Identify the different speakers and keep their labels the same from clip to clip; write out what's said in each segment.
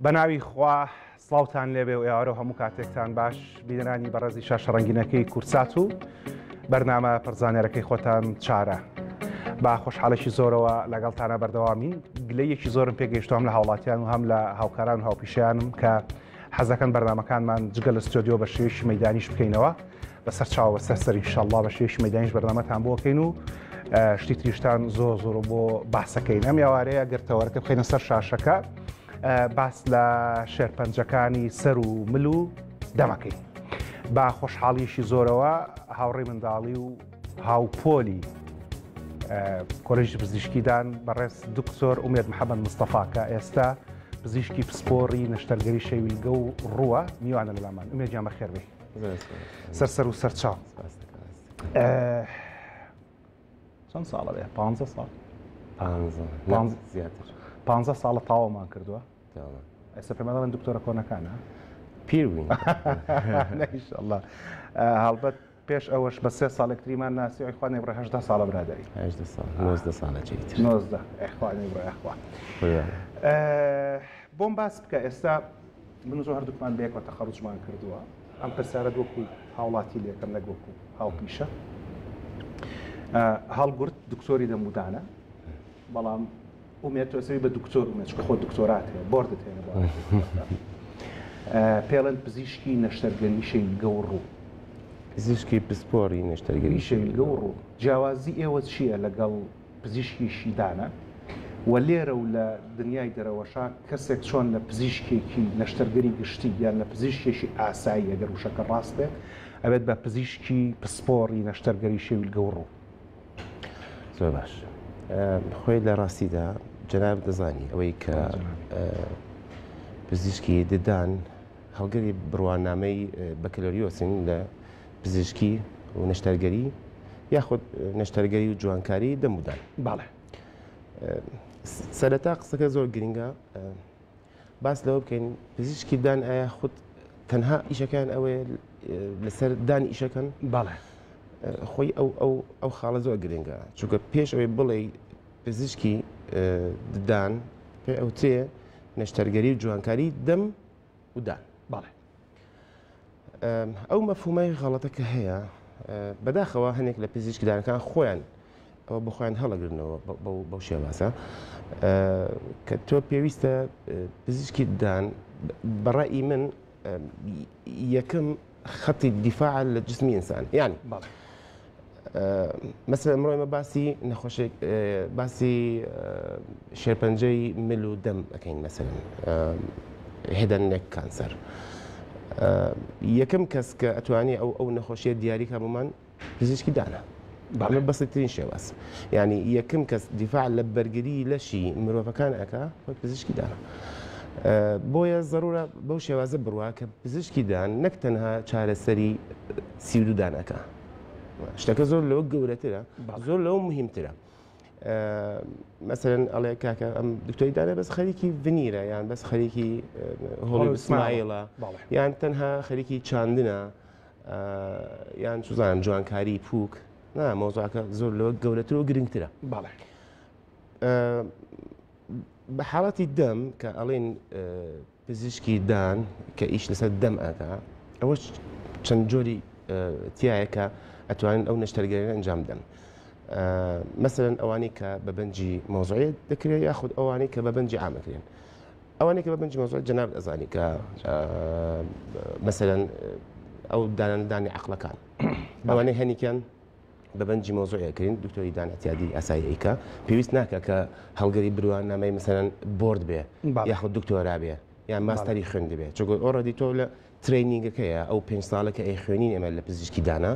Speaker 1: بەناوی خوا سڵاوتان لێبێ و ئێوارە هەموو کاتێکتان باش بینەرانی بەڕێزی شاشە ڕەنگینەکەی کورسات و بەرنامە پڕزانێرەکەی خۆتان چارە. با خۆشحاڵێکی زۆرەوە لەگەڵتانە بەردەوامی گلەیەکی زۆرم پێگەیشتوم لە هاوڵاتیان و هەم لە هاوکاران و هاوپیشیانم کە حەزەکەن بەرنامەکانمان جگە لە ستۆدیۆ بە شێوەیەکی مەیدانیش بکەینەوە بەسەر چاوە سەرسەری ئینشاءالله بە شێوەیەکی مەیدانیش بەرنامەتان بۆکەین و شتی تریشتان زۆر بۆ باسەکەین. ئەم ئێوارەیە گرتەوەرەکە بخەینە سەر شاشەکە باس لە شێرپەنجەکانی سەر و مل و دەمەکەی. با خۆشحاڵیشی زۆرەوە هاوڕێی منداڵی و هاوپۆلی کۆلێژی پزیشکیدان بەڕێز دکتۆر ئومێد محەممەد مستەفا کە ئێستا پزیشکی پسپۆڕی نەشتەرگەری شەویلگە و ڕووە میوانە لەلامان. ئومێدیان بەخێر بێ سەر و سەرچاو. چەند ساڵە بێ؟ 15 ساڵ 15 ساڵە تاوەمان کردووە. ئێستا پێمەڵێن دکتۆرە کۆنەکانە
Speaker 2: پیربووین
Speaker 1: ئینشاءالله. هەڵبەت پێش ئەوەش بە 3 ساڵێکتریمان ناسی ئەیخوانێ بڕێ 18 ساڵە برادەری
Speaker 2: 19 ساڵە چیتر
Speaker 1: 19 ئەیخوانێ بڕێ ئەخوا. بۆم باس بکە ئێستا من زۆر هەردووکمان بەیەکەوە تەخەڕوجمان کردووە. ئەم پرسیارە وەکو هاوڵاتی لێکەم نەک وەکو هاوپیشە. هەڵگورت دکتۆری دەمودانە بەڵام ئومێد تۆسەوی بە دکتۆر ئومێد خۆ دکتۆرات هەیە بۆردت هێنە پێڵەن پزیشکی نەشتەرگەری شەویلگە و ڕوو.
Speaker 2: پزیشکی پسپۆڕی نەشتەرگەری
Speaker 1: شەویلگە و ڕوو. جیاوازی ئێوە چییە لەگەڵ پزیشکیشی دانە و لێرە و لە دنیای دەرەوەشا کەسێک چۆن لە پزیشکێکی نەشتەرگەری گشتی یان لە پزیشکێکی ئاسایی ئەگەر وشەکە ڕاست بێت ئەبێت بە پزیشکی پسپۆڕی نەشتەرگەری شەویلگە و ڕوو.
Speaker 2: زۆر باش. خۆی لە ڕاستیدا جەناب دەزانی ئەوەی کە پزیشکی ددان هەڵگەری بڕوانامەی بەکەلۆریۆسین لە پزیشکی و نەشتەرگەری یاخود نەشتەرگەری و جوانکاری دەمودان.
Speaker 1: باڵێ
Speaker 2: سەرەتا قسەکە زۆر گرنگە باس لەوە بکەین پزیشکی دان ئایا خودت تەنها ئیشەکان ئەوەیە لەسەر دانی ئیشەکەن؟
Speaker 1: باڵێ
Speaker 2: خۆی ئەو خاڵە زۆر گرنگە چونکە پێش ئەوەی بڵێ پزیشکی ددان پێ ئەوتێ نەشتەرگەری و جوانکاری دەم و دان.
Speaker 1: باڵێ
Speaker 2: ئەو مەفهومەی غەڵەتەکە هەیە بەداخەوە هەنێک لە پزیشکدانەکان خۆیان ئەوە بخۆیان هەڵەگرنەوە بەو شێوازە کە تۆ پێویستە پزیشکی دان بەڕای من یەکەم خەتی دیفاع لە جسمی ئینسان. یعنی مەسەلەن ئەمڕۆ ئێمە باسی نەخۆشێک باسی شێرپەنجەی مل و دەم ئەەکەین مەسەلەن هێدەن نێک کانسەر. یەکەم کەس کە ئەتوانێت ئەو نەخۆشیە دیاریکە بۆمان پزیشکی دانە. باڵێ بەسیترین شێواز. یعنی یەکەم کەس دیفاع لە بەرگری لەشی مرۆڤەکان ئەکا پزیشکی دانە. بۆیە ضرورە بەو شێوازە بڕوە کە پزیشکی دان نەک تەنها چارەسەری سیودودانەکە. شتەکە زۆر لەوە گەورەترە زۆر لەوە مهمترە. مەسەلەن ئەڵێ کاکە ئەم دکتۆری دانە بەس خەریکی ڤنیرە یان بەس خەریکی هۆڵی ئیسماعیڵە یان تەنها خەریکی چاندنە یان سوزانم جوانکاری پووک. نا مۆزوعەکە زۆر لەوە گەورەتر و گرنگترە.
Speaker 1: باڵێ
Speaker 2: بە حاڵەتی دەم کە ئەڵێن پزیشکی دان کە ئیش لەسەر دەم ئەکا ئەوە چەند جۆری تایە کە ئەتوانن ئەو نەشتەرگەریە ئەنجام بدەن. مەسەلەن ئەوانەی کە بە بەنجی مۆزوعی دەکرێت یاخود ئەوانەی کە بە بەنجی عامەکرێن. ئەوانەی کە بە بەنجی مۆزوع جەناب ئەزانی کە مەسەلەن ئەو دانەدانی عەقڵەکان ئەوانەی هەنیکیان بە بەنجی مۆزوعەکەین دکتۆری دانەتیادی ئاساییەکە پێویست ناکە کە هەڵگەری بروانامەی مەسەلەن بۆرد بێ یاخود دکتۆرا بێ یان ماستەری خوێندی بێ چۆگۆ ئۆڕەدی تۆ لە ترینینگەکەیە ئەو 5 ساڵەکە ئەی خوێنین ئێمە لە پزیشکی دانا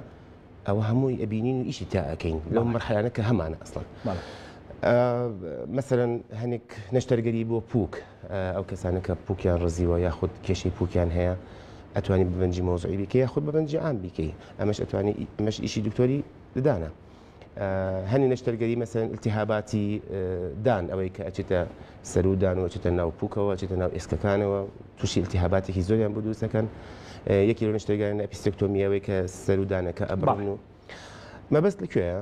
Speaker 2: ئەوە هەمووی ئەبینین و ئیشی تا ئەەکەین لەو مەرحەلانە کە هەمانە ئەسڵەن. مەسەلەن هەنێک نەشتەرگەری بۆ پووک ئەو کەسانە کە پووکیان ڕزیوە یاخود کێشەی پووکیان هەیە ئەتوانی بەبەنجی مۆزوعی بیکە یاخود بەبەنجی عام بیکەی ئەمەش ئەتوانی ئەمەش ئیشی دکتۆری ددانە. هەنی نەشتەرگەری مەسەلەن ئیلتیهاباتی دان ئەوەی کە ئەچێتە سەرودان و ئەچێتە ناو پووکەوە ئەچێتە ناو ئێسکەکانەوە تووشی ئیلتیهاباتێکی زۆریان بۆ دروستەکەن. یەکی لەو نەشتەرگەریانە ئەپیستێکتۆمیەوەی کە سەرودانەکە ئەبڕن و مەبەست لەکوێیە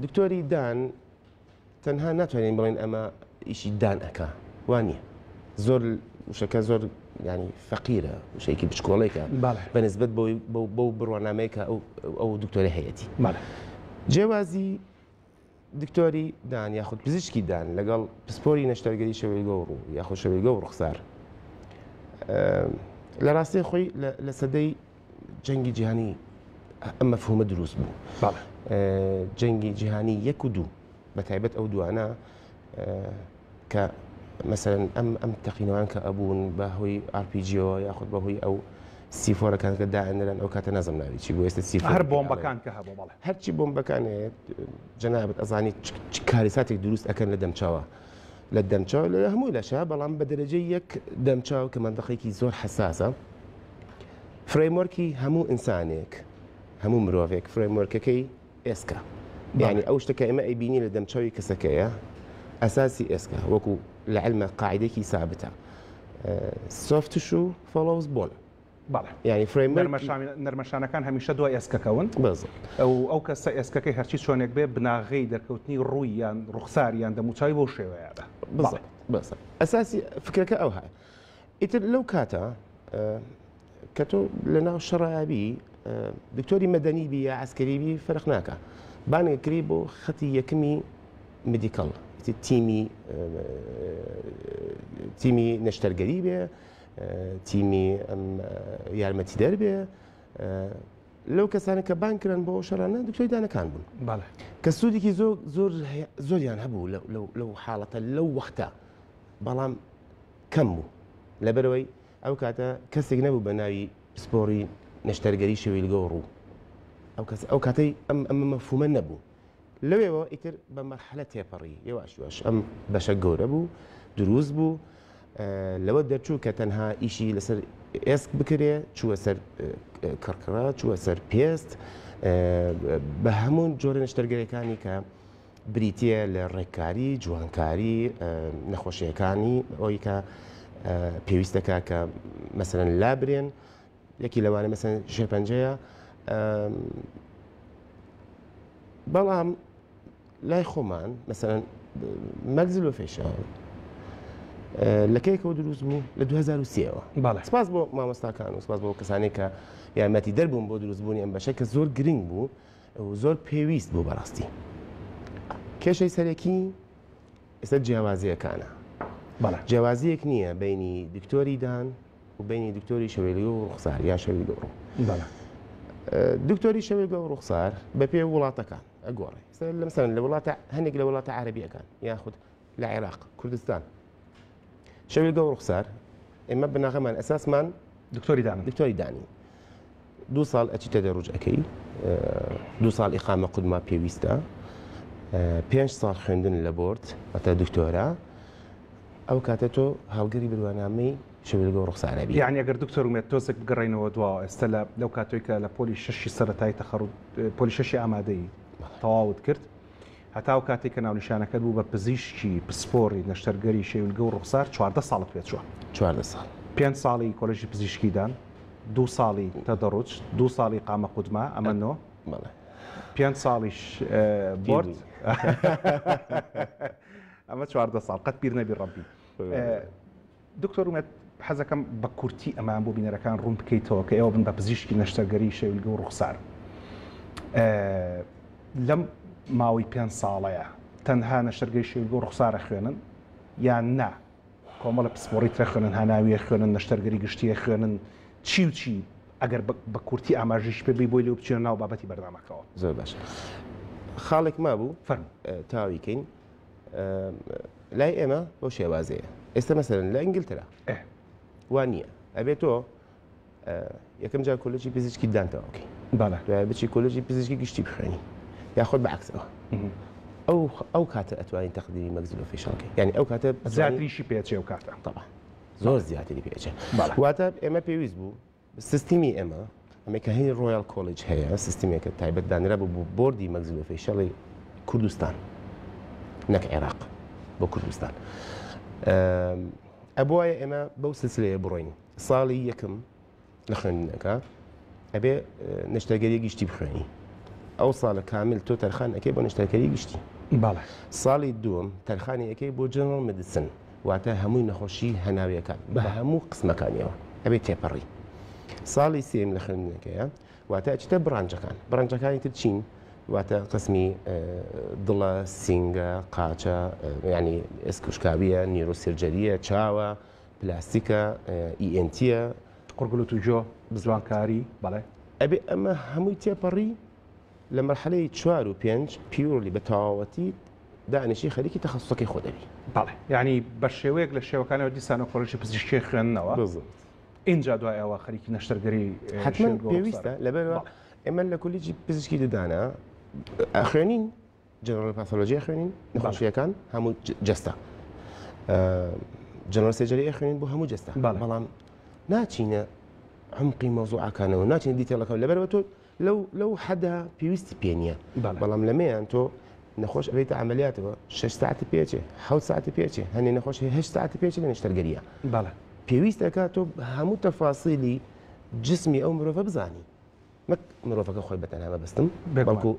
Speaker 2: دکتۆری دان تەنها ناتوانین بڵێن ئەمە ئیشی دان ئەکا وانە زۆر وشەکە زۆر ینی فەقیرە وشەیەکی بچکۆڵێکە بەنسبەت بەو بڕوانامەیەکە ئەو دکتۆری هەیەی جیاوازی دکتۆری دان یاخود پزیشکی دان لەگەڵ پسپۆری نەشتەرگەری شەوەی گەور و یاخود شەوەی گەور ڕوخسار لە ڕاستی خۆی لە سەدەی جەنگی جیهانی ئەم مەفهومە دروست بوو جەنگی جیهانی 1 و 2 بەتایبەت ئەو دوانە کە مثلەن ئەم تەقینەوان کە ئەبوون بە هۆی ئارپیجیەوە یاخود بەهۆی ئەو سیفۆرەکان کە دائێنران ئەو کاتە نەزم ناوی چی بۆ ئێستا سیفۆر
Speaker 1: هەر بۆمبەکان کە هەبوو بەڵێ
Speaker 2: هەرچی بۆمبەکان جەنابەت ئەزانی کاریساتێک دروست ئەکەن لە دەمچاوە لە دەمچاو لە هەمووی لەشە بەڵام بە دەرەجەی یەک دەمچاو کە مەندەقێکی زۆر حساسە فرێموەرکی هەموو ئینسانێک هەموو مرۆڤێک فرێموەرکەکەی ئێسکە یعنی ئەو شتەکە ئێمە ئەیبینی لە دەمچاوی کەسەکەیە ئەساسی ئێسکە وەکو لە علمە قاعدێکی سابتە سۆفتش و فۆلۆوز بۆن ینی
Speaker 1: نەرمەشانەکان هەمیشە دوای ئێسکەکەون ئەو کەسە ئێسکەکەی هەرچی چۆنێک بێ بناغی دەرکەوتنی ڕووی یان ڕوخسار یان دەموچاوی بۆ شێوەیەدا
Speaker 2: بەس ئەساسی فکرەکە ئەو هەیە ئیتر لەو کاتە کە تۆ لە ناو شەڕایبی دکتۆری مەدەنی بی یا عسکەریبی فەرق ناکە بانێککری بۆ خەتی یەکمی مدیکەڵ تیمی نەشتەرگەری بێ تیمی یارمەتیدەر بێ لەو کەسانە کە بانکران بۆ شەڕانە دکتۆری دانەکان بوون کە سوودێکی زۆریان هەبوو لەو حاڵەتە لەو وەختە بەڵام کەم بوو لەبەرەوەی ئەو کاتە کەسێک نەبوو بە ناوی پسپۆری نەشتەرگەری شەویل گەوڕوو ئەو کاتەی ئەم مەفهومە نەبوو لەوێەوە ئیتر بە مەرحلە تێپەڕی یێواشواش ئەم بەشە گەورە بوو دروست بوو لەوە دەرچوو کە تەنها ئیشی لەسەر ئێسک بکرێ چووە سەر کڕکڕا چووە سەر پێست بە هەموو جۆرە نەشتەرگەریەکانی کە بریتە لە ڕێککاری جوانکاری نەخۆشیەکانی ئەوی کە پێویستەکە کە مەسەرەن لابرێن یەکی لەوانە مەسەن شێرپەنجەیە بەڵام لای خۆمان مەسەرەن مەگزل و فێشە لەکەیەکەوە دروست بوو لە 2023ەوە سپاس بۆ مامۆستاکان و سپاس بۆ کەسانێک کە یارمەتی دەربوون بۆ دروستبوونی ئەم بەشە کە زۆر گرنگ بوو و زۆر پێویست بوو بەڕاستی کێشەی سەرەکی ئێستا جیاوازیەکانە جیاوازیەک نییە بینی دکتۆری دان و بینی دکتۆری شەوێلی و ڕوخسار یا شەوی گەوڕ دکتۆری شەوی گەوڕ ڕوخسار بە پێ وڵاتەکان ئەگۆڕێ مثلا لە وڵاتە هەندێک لە وڵاتە عەرەبیەکان یاخود لە عێراق کوردستان شەوی گەوڕ ڕوخسار ئێمە بناغەمان ئەساسمان دکتۆری دانی 2 ساڵ ئەچیتە دەڕوج ئەەکەی 2 ساڵ ئیقامە قودما پێویستە 5 ساڵ خوێندن لە بۆرد ئەتە دکتۆرە ئەو کاتە تۆ هەڵگەری بروانامەی شەوی گەوڕ ڕوخسارە بی
Speaker 1: یعنی ئەگەر دکتۆر ومێت تۆزێک بگەڕێنەوە دواوە ئێستا لەو کاتۆی کە لە پۆلی 6 سەرەتایی تەخەڕوت پۆلی 6 ئامادەی تەواوت کرد هەتا ئەو کاتێک کە ناونیشانەکەت بوو بە پزیشکی پسپۆری نەشتەرگەری شەویل گەوڕ ڕوخسار 14 ساڵت پێت چووە
Speaker 2: 14 ساڵ
Speaker 1: 5 ساڵی کۆلێژی پزیشکیدان 2 ساڵی تەدەڕوج 2 ساڵی قامە قودما ئەمەنەوە 5 ساڵیش بۆرد ئەمە 14 ساڵ قەت بیر نەبی ڕەبی دکتۆر ومێت حەزەکەم بە کورتی ئەمان بۆ بینەرەکان ڕوون بکەیتەوە کە ئێوە بن بە پزیشکی نەشتەرگەری شەویل گەوڕ ڕوخسار لەم ماوەی 5 ساڵەیە تەنها نەشتەرگەری شەویل گەوڕ ڕوخسارە خوێنن یان نا کۆمەڵە پسپۆڕی ترە خوێنن هەناویە خوێنن نەشتەرگەری گشتیە خوێنن چی و چی ئەگەر بە کورتی ئاماژیش پێبی بۆی لێو بچێنە ناو بابەتی بەردامەکەەوە
Speaker 2: زۆر باش خاڵێک مابوو تاویکەین لای ئێمە بۆ شێوازەیە ئێستا مەسەرەن لە ئینگلترا وان نییە ئەبێت تۆ یەکەم جار کۆلێجی پزیشکی دانتەوەکەی دوای بچی کۆلێجی پزیشکی گشتی بخوێنی یاخۆت بەعکسەوە ئەو کاتە ئەتوانین تەقدیمی مەگزل و فێشەڵکەی یعنی ئەو کاتە
Speaker 1: زیاتریشی پێچێ و کاتە
Speaker 2: طبعا زۆر زیاتری پێچێ واتە ئێمە پێویست بوو سیستمی ئێمە ئەمە کە هەی ڕۆیال کۆلێج هەیە سیستمێکە تایبەت دانرا بوو بۆ بۆردی مەگزل و فێشەڵی کوردستان نەک عێراق بۆ کوردستان ئەبوایە ئێمە بەو سلسلەیە بڕۆین ساڵی یەکەم لە خوێندنەکە ئەبێ نەشتەرگەری گشتی بخوێنی ئەو ساڵە کامل تۆ تەرخان ئەەکەی بۆ نەشتەرگەری گشتی ساڵی دووەم تەرخانی ئەەکەی بۆ جنرال مدیسن واتە هەمووی نەخۆشی هەناویەکان بە هەموو قسمەکانیەوە ئەبێت تێپەڕی. ساڵی سێم لە خوێندنەکەیە واتە ئەچتە بڕانجەکان بڕانجەکانی تر چین واتە قسمی دڵە سینگە قاچە ینی ئسکوشکاویە نیرۆسرجەریە چاوە پلاستیکە ئیئنتیە
Speaker 1: قورگل و توجۆ بزوانکاری بەڵێ
Speaker 2: ئەبێ ئەمە هەمووی تێپەڕی لە مەرحلەی 4 و 5 پیوڕلی بە تەواوەتی دانیشی خەریکی تەخەسوسەکەی خۆ دەبی.
Speaker 1: بەڵێ ینی بە شێوەیەک لە شێوەکانەوە دیسانە کۆڵژی پزیشکی خوێندنەوە اینجا دوای ئەوە خەریکی نەشتەرگەری
Speaker 2: حتمما پێویستە لەبەرەوە ئێمە لە کولیجی پزیشکی ددانە خوێنین جنرال پاثۆلۆژی خوێنین نەخۆشیەکان هەموو جەستە جنرال سێجەری خوێنین بۆ هەموو جەستە بەڵام ناچینە عمقی مەوزوعەکانەوە ناچینە دیتێڵەکە لەبەرەوە تۆ لەو حەدا پێویستی پێ نییە بەڵام لەمەیان تۆ نەخۆش ئەبێتە عملیاتەوە 6 ساعتی پێچێ 7 ساعتی پێچێ هەنێ نەخۆش 8 ساعتی پێچێ لە نیشتەرگەریە پێویستەکە تۆ هەموو تەفاسیلی جسمی ئەو مرۆڤە بزانی مەک مرۆڤەکە خۆی بەتەنها بەبستم بەڵکو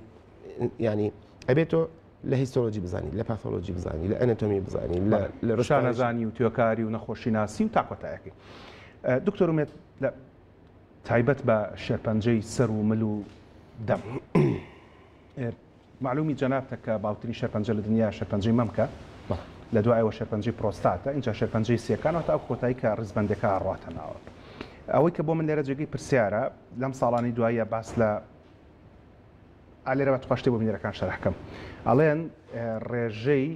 Speaker 2: ینی ئەبێت تۆ لە هیستۆلۆژی بزانی لە پاثۆلۆژی بزانی لە ئەناتۆمی بزانی لە
Speaker 1: ڕشانەزانی و توێکاری و نەخۆشی ناسی و تاقۆتایەکی دکتۆر ومێت لە تایبەت بە شێرپەنجەی سەر و مل و دەم معلومی جەنابتە کە باوترین شێرپەنجە لە دنیا شێرپەنجەی مەمکە لە دوایەوە شێرپەنجەی پرۆستاتە اینجا شێرپەنجەی سیەکانەوە تا ئەو کۆتایی کە ڕزبەندەکە ڕاتە ناوە ئەوەی کە بۆ من لێرە جێگەی پرسیارە لەم ساڵانی دوایە باس لە ئالێرەوە توخشتێ بۆ بینەرەکان شەرحکەم ئەڵێن ڕێژەی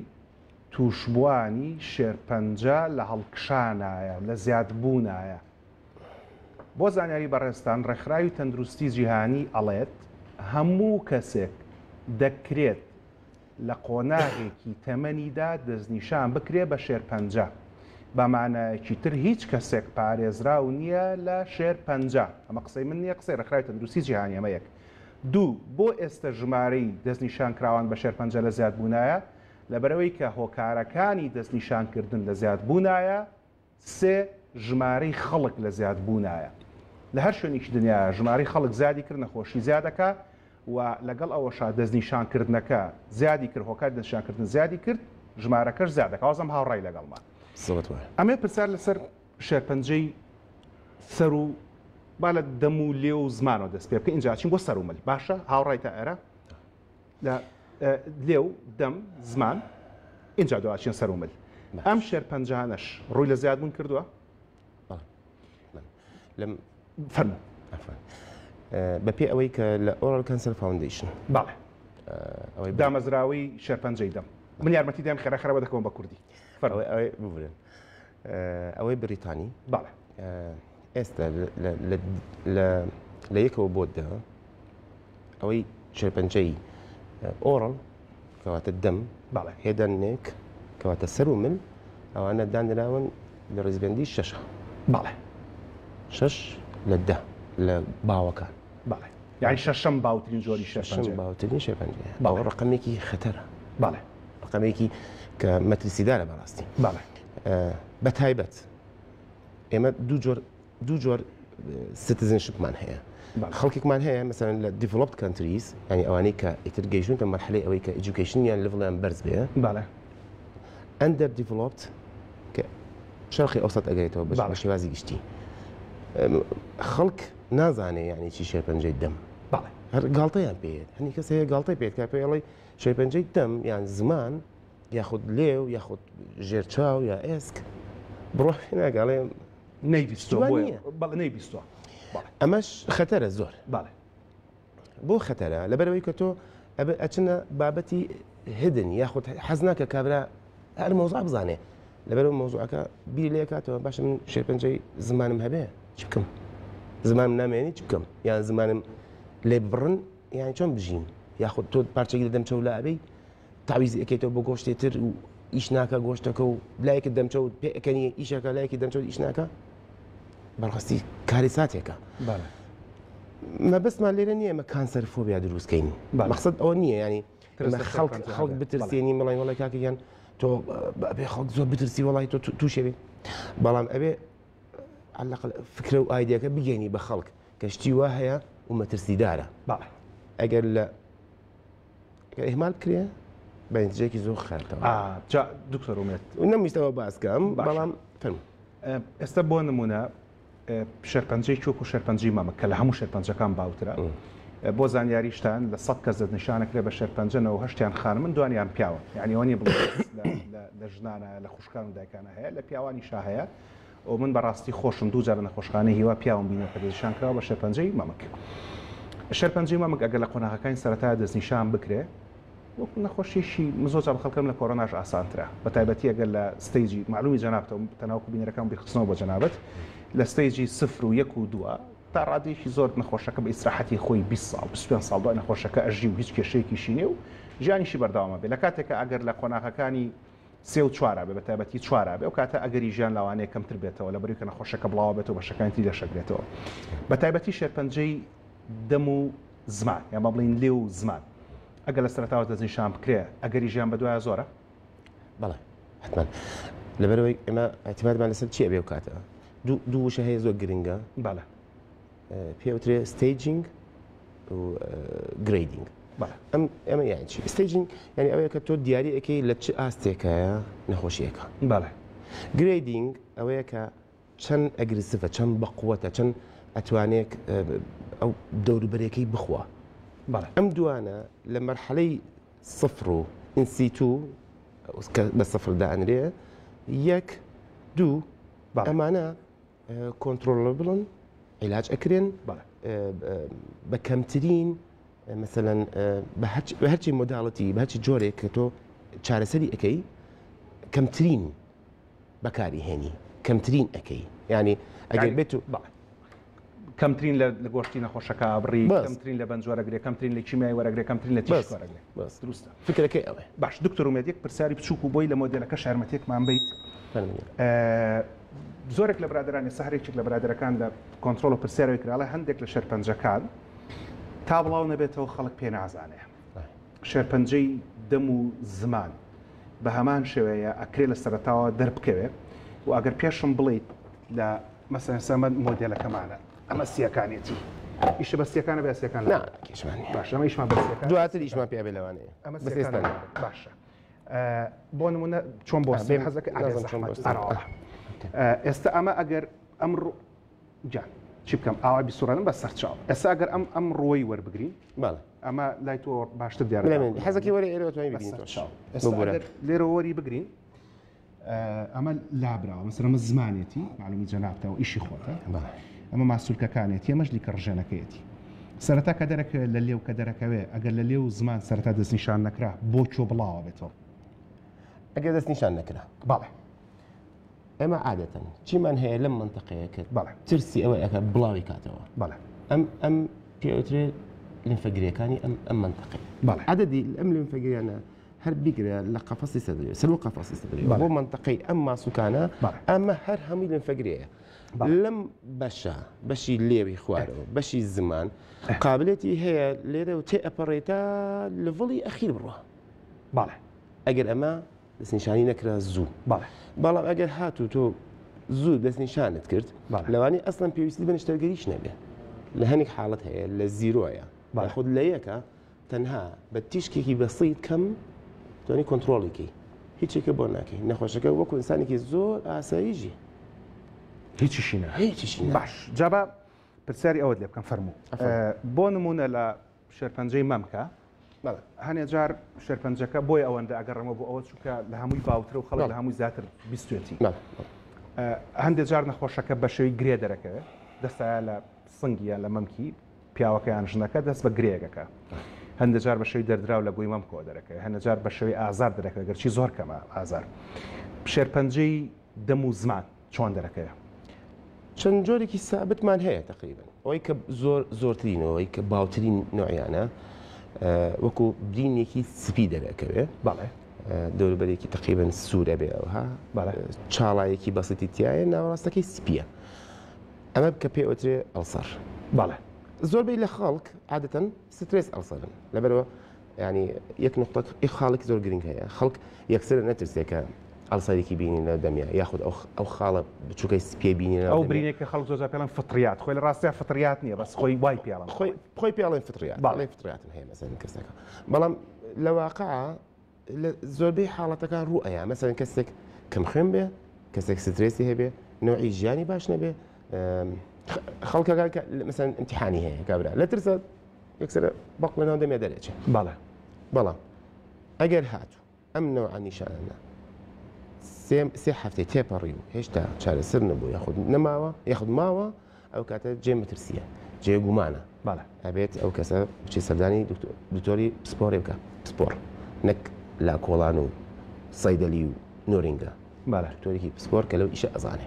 Speaker 1: تووشبوانی شێرپەنجە لە هەڵکشانایە لە زیادبوونایە بۆ زانیاری بەڕێستان ڕێکخراوی تەندروستی جیهانی ئەڵێت هەموو کەسێک دەکرێت لە قۆناغێکی تەمەنیدا دەستنیشان بکرێ بە شێرپەنجە بەمانایەکی تر هیچ کەسێک پارێزراو نییە لە شێرپەنجە ئەمە قسەی من نییە قسەی ڕێکخراوی تەندروستی جیهانی ئەمە یەک دوو بۆ ئێستا ژمارەی دەستنیشان کراوان بە شێرپەنجە لە زیادبوونایە لەبەرەوەی کە هۆکارەکانی دەستنیشانکردن لە زیادبوونایە سێ ژمارەی خەڵک لە زیادبوونایە لە هەر شوێنێکی دنیا ژمارەی خەڵک زیادی کرد نەخۆشی زیادەکە و لەگەڵ ئەوەشا دەستنیشانکردنەکە زیادی کرد هۆکار دەستنیشانکردن زیادی کرد ژمارەکەش زیادەکە ئازم هاوڕای لەگەڵمان ئەمێ پرسیار لەسەر شێرپەنجەی سەر و با لە دەم و لێ و زمانەوە دەست پێ بکە اینجا چین بۆ سەر و مل باشە هاوڕای تا ئێرە لە لێ و دەم زمان اینجا دوچین سەر و مل ئەم شێرپەنجانەش ڕووی لە زیادبوون کردووە
Speaker 2: لەم
Speaker 1: فەرموو
Speaker 2: بە پێ ئەوەی کە لە ئۆرال کەنسەر فاوندیشن
Speaker 1: باڵێ ئەوەی دامەزراوی شێرپەنجەی دەم من یارمەتی دەم خێرەخەرەوە دەکەم بە کوردی
Speaker 2: ئەوەی ببرن ئەوەی بریتانی
Speaker 1: باڵێ
Speaker 2: ئێستا لە یەکەوە بۆ دە ئەوەی شێرپەنجەی ئۆرال کەواتە دەم
Speaker 1: باڵێ
Speaker 2: هێدانێک کەواتە سەر و من ئەوانە دانراون لە ڕێزبەندی 6
Speaker 1: باڵێ
Speaker 2: 6 لە 10 لە باوەکان
Speaker 1: باڵێ یعنی شەشەم باوترین جۆری شێرپەنجە
Speaker 2: باوترین شێرپەنجە باوە ڕقمێکی خەتەرە
Speaker 1: باڵێ
Speaker 2: ڕقمێکی کە مەترسیدارە بەڕاستی
Speaker 1: باڵێ
Speaker 2: بە تایبەت ئێمە دوو جۆر سیتیزنشپمان هەیە خەڵکێکمان هەیە مەسەرەن لە دیڤلۆپد کەنتریز ینی ئەوانەی کە ئیتر گەیشتونتە مەرحلەی ئەوەی کە ئێجوکیشنیان لەڤڵیان بەرز بێ
Speaker 1: باڵێ
Speaker 2: ئەندەر دیڤلۆپد کە شەرقی ئەوسەد ئەگەێتەوە بە شێوازی گشتی خەڵک نازانێ یعنی چی شێرپەنجەی دەم هەر گاڵتەیان پێێت هەنی کەس هەیە گاڵتەی پێێت کە پێڵی شێرپەنجەی دەم یان زمان یاخود لێو یاخود ژێرچاو یا ئێسک بڕۆ ناگەڵێ
Speaker 1: نەیبیستوە
Speaker 2: ئەمەش خەتەرە زۆر
Speaker 1: باڵێ
Speaker 2: بۆ خەتەرە لەبەرەوەی کە تۆ ئەچنە بابەتی هدن یاخود حەز ناکە کابرا هەر مۆزوع بزانێ لەبەرەوە مۆزوعەکە بیر لێ کاتەوە باشە من شێرپەنجەی زمانم هەبێ چ بکەم زمانم نامێنی چ بکەم یان زمانم لێ بڕن یان چۆن بژین یاخود تۆ پارچەکی لە دەمچە و لابەی تعویزی ئەەکەیتەوە بۆ گۆشتێ تر و ئیش ناکە گۆشتەکە و لایەکە دەمچە و پێەکەنی ئیشەکە لایەکی دەمچە و ئیش ناکە بەڕاستی کاری ساتێکە مەبەستمان لێرە نییە ئەمە کانسەر فۆبیا دروستکەین مەقسەد ئەوە نییە ینی خەڵک بترسێنی مەڵی وڵی کاکەیان تۆ بێ خەڵک زۆر بترسی وڵی تۆ تووشێوێ بەڵام ئەبێ عەلەقەل فکرە و ئایدیەکە بگەینی بە خەڵک کە شتی وا هەیە و مەترسیدارە ئەگەر لە ئێهمال بکرێ بەنتیجێکی زۆر خراپەوە.
Speaker 1: جا دکتۆر ئومێد
Speaker 2: نەمیستەوە باسکەم بەڵام فەرموو.
Speaker 1: ئێستا بۆ نمونە شێرپەنجەی چۆک و شێرپەنجەی مەمک کە لە هەموو شێرپەنجەکان باوترە بۆ زانیاریشتان لە 100 کەس دەستنیشانەکرێ بە شێرپەنجەنەوە هەشتیان خانم من دوانیان پیاوە یعنی ئەوە نیە بڵێ لە ژنانە لە خوشکان و دایکانە هەیە لە پیاوانی شا هەیە و من بەڕاستی خۆشم دوو جار لە نەخۆشخانەی هیوا پیاوم بینە کە دەستنیشان کراوە بە شێرپەنجەی مەمک. شێرپەنجەی مەمک ئەگەر لە قۆناغەکانی سەرەتا دەستنیشان بکرێ وەکو نەخۆشیشی زۆر بە خەڵکەم لە کۆرۆناش ئاسانترە بە تایبەتی ئەگەر لە ستەیجی معلومی جەنابەتەوە تەناوکو بینەرەکان بیرخستنەوە بۆ جەنابەت لە ستەیجی 0 و 1 و 2 تا ڕادێکی زۆر نەخۆشەکە بە ئیسراحەتی خۆی 20 ساڵ 25 ساڵ دوای نەخۆشەکە ئەژی و هیچ کێشەیەکیشی نیە و ژیانیشی بەردەوامە بێت لە کاتێکە ئەگەر لە قۆناغەکانی 3 و 4 بێ بە تایبەتی 4 بێ ئەو کاتە ئەگەری ژیان لاوانەیە کەمتر بێتەوە لە بەریکە نەخۆشەکە بڵاو بێتەوە بە شەکانی دەشەگرێتەوە بە تایبەتی شێرپەنجەی دەم و زمان یان با بڵین لێ و زمان ئەگەر لە سەرەتاوە دەستنیشان بکرێ ئەگەری ژیان بەدوایە زۆرە؟
Speaker 2: بەڵێ حتمەن لەبەرەوەی ئێمە ئەتیمادمان لەسەر چیە بێ و کاتە دوو وشە هەیە زۆر گرنگە
Speaker 1: بەڵێ
Speaker 2: پێوترێ ستیجینگ و گریدینگ. ئەمە یان چی؟ ستیجینگ یعنی ئەوەیە کە تۆ دیاری ئەەکەی لە چ ئاستێکایە نەخۆشیەکە.
Speaker 1: بەڵێ
Speaker 2: گریدینگ ئەوەیە کە چەند ئەگرسیڤە چەند بەقووەتە چەند ئەتوانێت ئەو دەوروبەرەکەی بخوا. ئەم دوانە لە مەرحەلەی 0 و ئینسیتو بە 0 دائەنرێ 1 2 ئەمانە کۆنتترۆلە بڵن عیلاج ئەکرێن بە کەمترین مثلەن بە هەرچی مۆداڵەتی بە هەرچی جۆرێک کە تۆ چارەسەری ئەەکەی کەمترین بەکاری هێنی کەمترین ئەەکەی ینی ئەگەر بێت و
Speaker 1: کەمترین لە گۆشتی نەخۆشەکە بڕی کەمترین لە بەنجۆرەگرێ کەمترین لە کیمیای وەرەگرێ کەمترین لە تیشوەرەگرێ دروستە
Speaker 2: فکرەکەی ئەوێ
Speaker 1: باش دکتۆر ئومێد یەک پرسیاری بچووک و بۆی لە مۆدێلەکە شارمەتێکمان بیت زۆرێک لە برادرانی سەهرێکێک لە برادەرەکان لە کۆنتترۆل و پرسیارەوەی کراڵە هەندێک لە شێرپەنجەکان تا بڵاو نەبێتەوە خەڵک پێ نازانێ شێرپەنجەی دەم و زمان بە هەمان شێوەیە ئەکرێ لە سەرەتاوە دەربکەوێت و ئەگەر پێشم بڵیت لە مەسەن سەمە مۆدێلەکەمانە ئەمە سیەکانێتی ئیشە بەستیەکانە بەسیەکان باش ئەمە ئیشمان بەستیەکان
Speaker 2: دواتر ئیشمان پێ بێ لەوانەیە
Speaker 1: ئەمە باشە بۆ نمونە چۆن بۆ حەزەکە ئێستا ئەمە ئەگەر ئەمڕۆ جان چی بکەم ئاوا بیسوڕانم بە سەرچاو ئێستا ئەگەر ئەم ڕۆی وەربگرین ئەمە لای تۆ باشتر دیار
Speaker 2: حەزەکەی وەرە ئێرەوەتوانی
Speaker 1: لێرە وەری بگرین ئەمە لابراوە مەسەرەمە زمانێتی معلومی جەنابتەوە ئیشی خۆتە ئەمە ماسوولکەکانێتی ئەمەش لیکەڕژێنەکەیەتی سەرەتا کە دەرەکە لە لێو کە دەرەکەوێ ئەگەر لە لێو زمان سەرەتا دەستنیشان نەکرا بۆ چۆ بڵاوە بێتەوە
Speaker 2: ئەگەر دەستنیشان نەکرا
Speaker 1: باڵێ
Speaker 2: ئێمە عادەتەن چیمان هەیە لەم منتەقەیە کرد ترسی ئەوە ئەکە بڵاوی کاتەوە ئەم پێوترێت لەنفەگرەکانی ئەم منتەقەی عادەدی ئەم لەنفەگریانە هەر بیگرە لە قەفەسی سەدرێ سەر و قەفەسی سەدرێ بۆ منتەقەی ئەم ماسوکانە ئەمە هەر هەمووی لەنفەگرەیە لەم بەشە بەشی لێوی خوارەوە بەشی زمان قابلێتی هەیە لێرە و تێ ئەپەڕێتە لەڤڵی ئەخیر بڕوە ئەگەر ئەمە دەستنیشانی نەکرا زوو بەڵام ئەگەر هاتوو تۆ زوو دەستنیشانت کرد لەوانی ئەسڵەن پێویستی بە نیشتەرگەریش نەبێ لە هەنێک حاڵەت هەیە لە زیرۆیە خۆت لە یەکە تەنها بە تیشکێکی بەسیت کەم توانی کۆنتترۆڵێکی هیچێکە بۆ ناکەی نەخۆشەکە وەکو ئینسانێکی زۆر ئاساییژی
Speaker 1: هیچیشی باش جابا پرسیاری ئەوە لێ بکەم فەرموو بۆ نمونە لە شێرپەنجەی مەمکە هەنێ جار شێرپەنجەکە بۆی ئەوەندە ئەگەڕەمە بۆ ئەوە چووکە لە هەمووی باوترە و خەڵک لە هەمووی زیاتر بیستێتی هەندێک جار نەخۆشەکە بە شێوی گرێ دەرەکەوێت دەستایە لە سنگیان لە مەمکی پیاوەکەیان ژنەکە دەست بە گرێگەکە هەندێک جار بە شێوی دەردراو لە گوۆی مەمکەوە دەرەکەوێت هەندێک جار بە شێوی ئازار دەرەکەوێت گەرچی زۆر کەمە ئازار شێرپەنجەی دەم و زمان چۆن دەرەکەوێت
Speaker 2: چەند جۆرێکی سابتمان هەیە تقریبا ئەوەی کە زۆرترینەوەی کە باوترین نوعیانە وەکو برینێکی سپی دەرەکەوێ دەوروبەرێکی تقریبا سوورە بێ ئەوها چاڵایەکی بەسیتی تایە ناوەڕاستەکەی سپیە ئەمە کە پێوترێ ئەڵسەر زۆربەی لە خەڵک عادەتەن سترێس ئەڵسەرن لەبەرەوە ینی یەک نقطە خاڵێکی زۆر گرنگ هەیە خەڵک یەکسەر نەترسێکە ئەڵسەرێکی بینینە دەمیا یاخود ئەو خاڵە بچووکەی سپێ بینینە
Speaker 1: ئەو برینێکە خەڵک زۆر پێڵەن فتریات خۆی لە ڕاستیە فتریات نییە بەس خۆی وای پێڵم
Speaker 2: خۆی پێڵێن فتریات باڵێ فتریاتن هەیە مەسەن کەسەکە بەڵام لە واقعە زۆربەی حاڵەتەکان ڕوئەیە مەسەن کەسێک کەم خوێن بێ کەسێک سترێسی هەبێ نوعی ژیانی باش نەبێ خەڵکەکان مەسەن ئیمتیحانی هەیە کابرا لە ترسە یەکسەر بەڵێنەوە دەمێ دەرێچێ بەڵام ئەگەر هاتوو ئەم نەوعە نیشانانە سێ هەفتەی تێپەڕی و هێشتا چارەسەر نەبوو یاخود نەماوە یاخود ماوە ئەو کاتە جێ مەترسیە جێگومانە ئەبێت ئەو کەسە بچی سەردانی دکتۆری پسپۆڕێ بکە پسپۆڕ نەک لا کۆڵان و سەیدەلی و نۆرینگە دکتۆرێکی پسپۆر کە لەو ئیشە ئەزانێ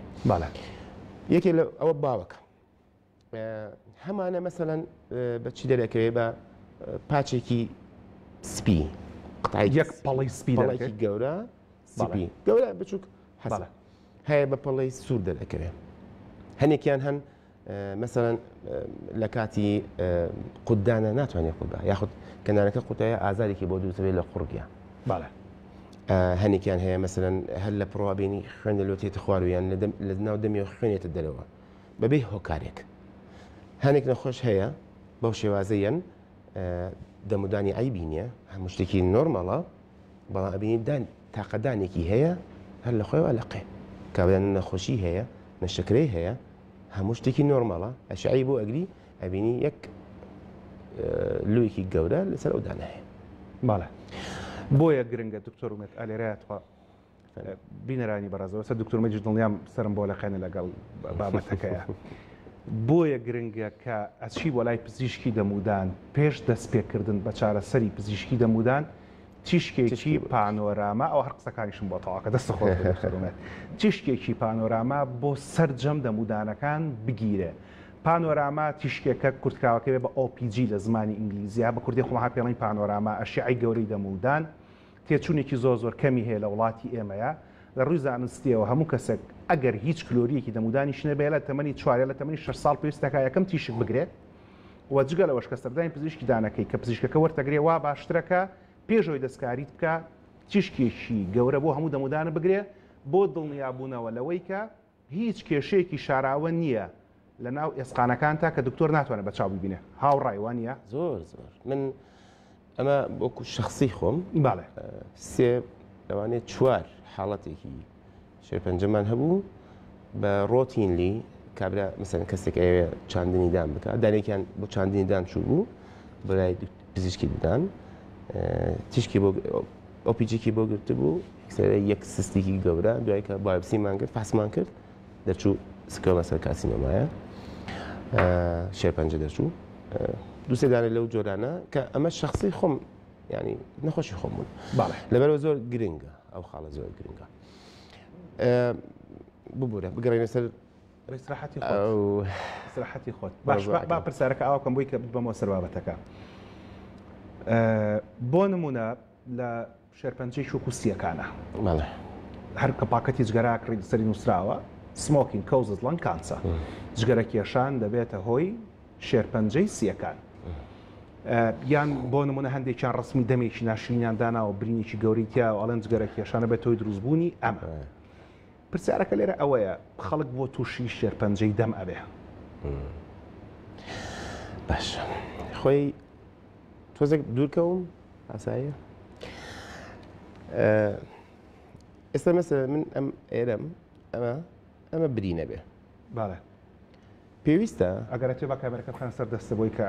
Speaker 2: یەکێ لە ئەوە باوەکە هەمانە مەسەلەن بەچی دەرەکەوێ بە پاچێکی سپی
Speaker 1: یەک پەڵی سپی
Speaker 2: گەورە سپی گەورە بچووک هەیە بە پەڵی سوور دەرەکەوێ هەنێکیان هەن مەسەڵەن لە کاتی قوددانە ناتوانێت قودا یاخود کەنارەکە قوتایە ئازارێکی بۆ دووسەوێت لە قوڕگیان هەنێکیان هەیە مەسەڵەن هەر لە پڕوابێنی خوێنە لۆتێتە خوارویان لە ناو دەمی خوێنێتە دەرەوە بەبێ هۆکارێک هەنێک نەخۆش هەیە بەو شێوازەیەن دەمودانی عیبی نییە هەموو شتێکی نۆرمەڵە بەڵام ئەبینی تاقەدانێکی هەیە هەر لە خۆیەوە لەقێ کابران نەخۆشی هەیە نەشەکرەی هەیە هەموو شتێکی نۆرمەڵە ئەشعی بۆ ئەگری ئەبینی یەک لویەکی گەورە لەسەر ئەو دانە هەیە
Speaker 1: بۆیە گرنگە دکتۆر ومێت ئالێرایەتەوە بینەرانی بەڕێزەوە سەر دکتۆر مەجید دڵنیام سرم بۆ لەقێنە لەگەڵ بابەتەکەیە بۆیە گرنگە کە ئەچی بۆ لای پزیشکی دەمودان پێش دەستپێکردن بە چارەسەری پزیشکی دەمودان تیشکێکی پانۆراما ئەو هەر قسەکانیشم بۆ تەواکە دەستە خۆمێت تیشکێکی پانۆراما بۆ سەرجەم دەمودانەکان بگیرێ پانۆراما تیشکێکە کورتکراوەکەوێ بە OPG لە زمانی ئینگلیزیە بە کوردی خۆمەها پێڵین پانۆراما ئەشیعی گەورەی دەمودان تێچوونێکی زۆر کەمی هەیە لە وڵاتی ئێمەیە لە ڕووی زانستیەوە هەموو کەسێک ئەگەر هیچ کلۆریەکی دەمودانی شنەبێ لە تەمەنی 4 لە تەمەنی 6 ساڵ پێویستەکە یەکەم تیشک بگرێت و جگە لەوەش کە سەردانی پزیشکی دانەکەی کە پزیشکەکە وەرتەگرێ وا باشترەکە پێشەوەی دەستکاریت بکە تیشکێکی گەورە بۆ هەموو دەمودانە بگرێ بۆ دڵنیابوونەوە لەوەی کە هیچ کێشەیەکی شاراوە نییە لە ناو ئێسقانەکانتا کە دکتۆر ناتوانێت بە چاو ببینێ هاوڕایوان نیە
Speaker 2: زۆر من ئەمە بۆکو شخصی خۆم سێ لەوانێت 4 حاڵەتێکی شێرپەنجەمان هەبوو بە ڕۆتینلی کابرا مەسەن کەسێک ئەوێ چاندنی دان بکە دانێکیان بۆ چاندنی دان چوو بوو بەلای پزیشکی ددان تیشکی بۆ ئۆپیجێکی بۆ گرتە بوو یەک سستێکی گەورە دوای کە بایۆپسیمان کرد فاسمان کرد دەرچوو سکۆ مەسەر کاسینۆمایە شێرپەنجە دەرچوو دووسێ دانە لەو جۆرانە کە ئەمە شخصی خۆم ینی نەخۆشی خۆم بوون لەبەرەوە زۆر گرنگە ئەو خاڵە زۆر گرنگە ببوورە بگەڕێنە سەر
Speaker 1: سراحەتی خۆت با پرسیارەکە ئاوا بکەم بۆی کە بمەوە سەر بابەتەکە بۆ نمونە لە شێرپەنجەی شوکوسیەکانە هەر کە پاکەتی جگەراکڕی سەری نووسراوە سمۆکین کەوزز لەنگ کانسە جگەرە کێشان دەبێتە هۆی شێرپەنجەی سیەکان یان بۆ نمونە هەندێکیان ڕسمی دەمێکی ناشرینیان داناوە برینێکی گەوریتیا و ئەڵەن جگەرە کێشانە بێت هۆی دروستبوونی ئەمە پرسیارەکە لێرە ئەوەیە خەڵک بۆ تووشی شێرپەنجەی دەم ئەبێ
Speaker 2: باش خۆی تۆزێک دوورکەوم ئاساییە ئێستا مەسە من ئەم ئێرەم ئەمە برینە بێ پێویستە
Speaker 1: ئەگەرەتێ بە کامێرەکە بخان سەر دەستە بۆی کە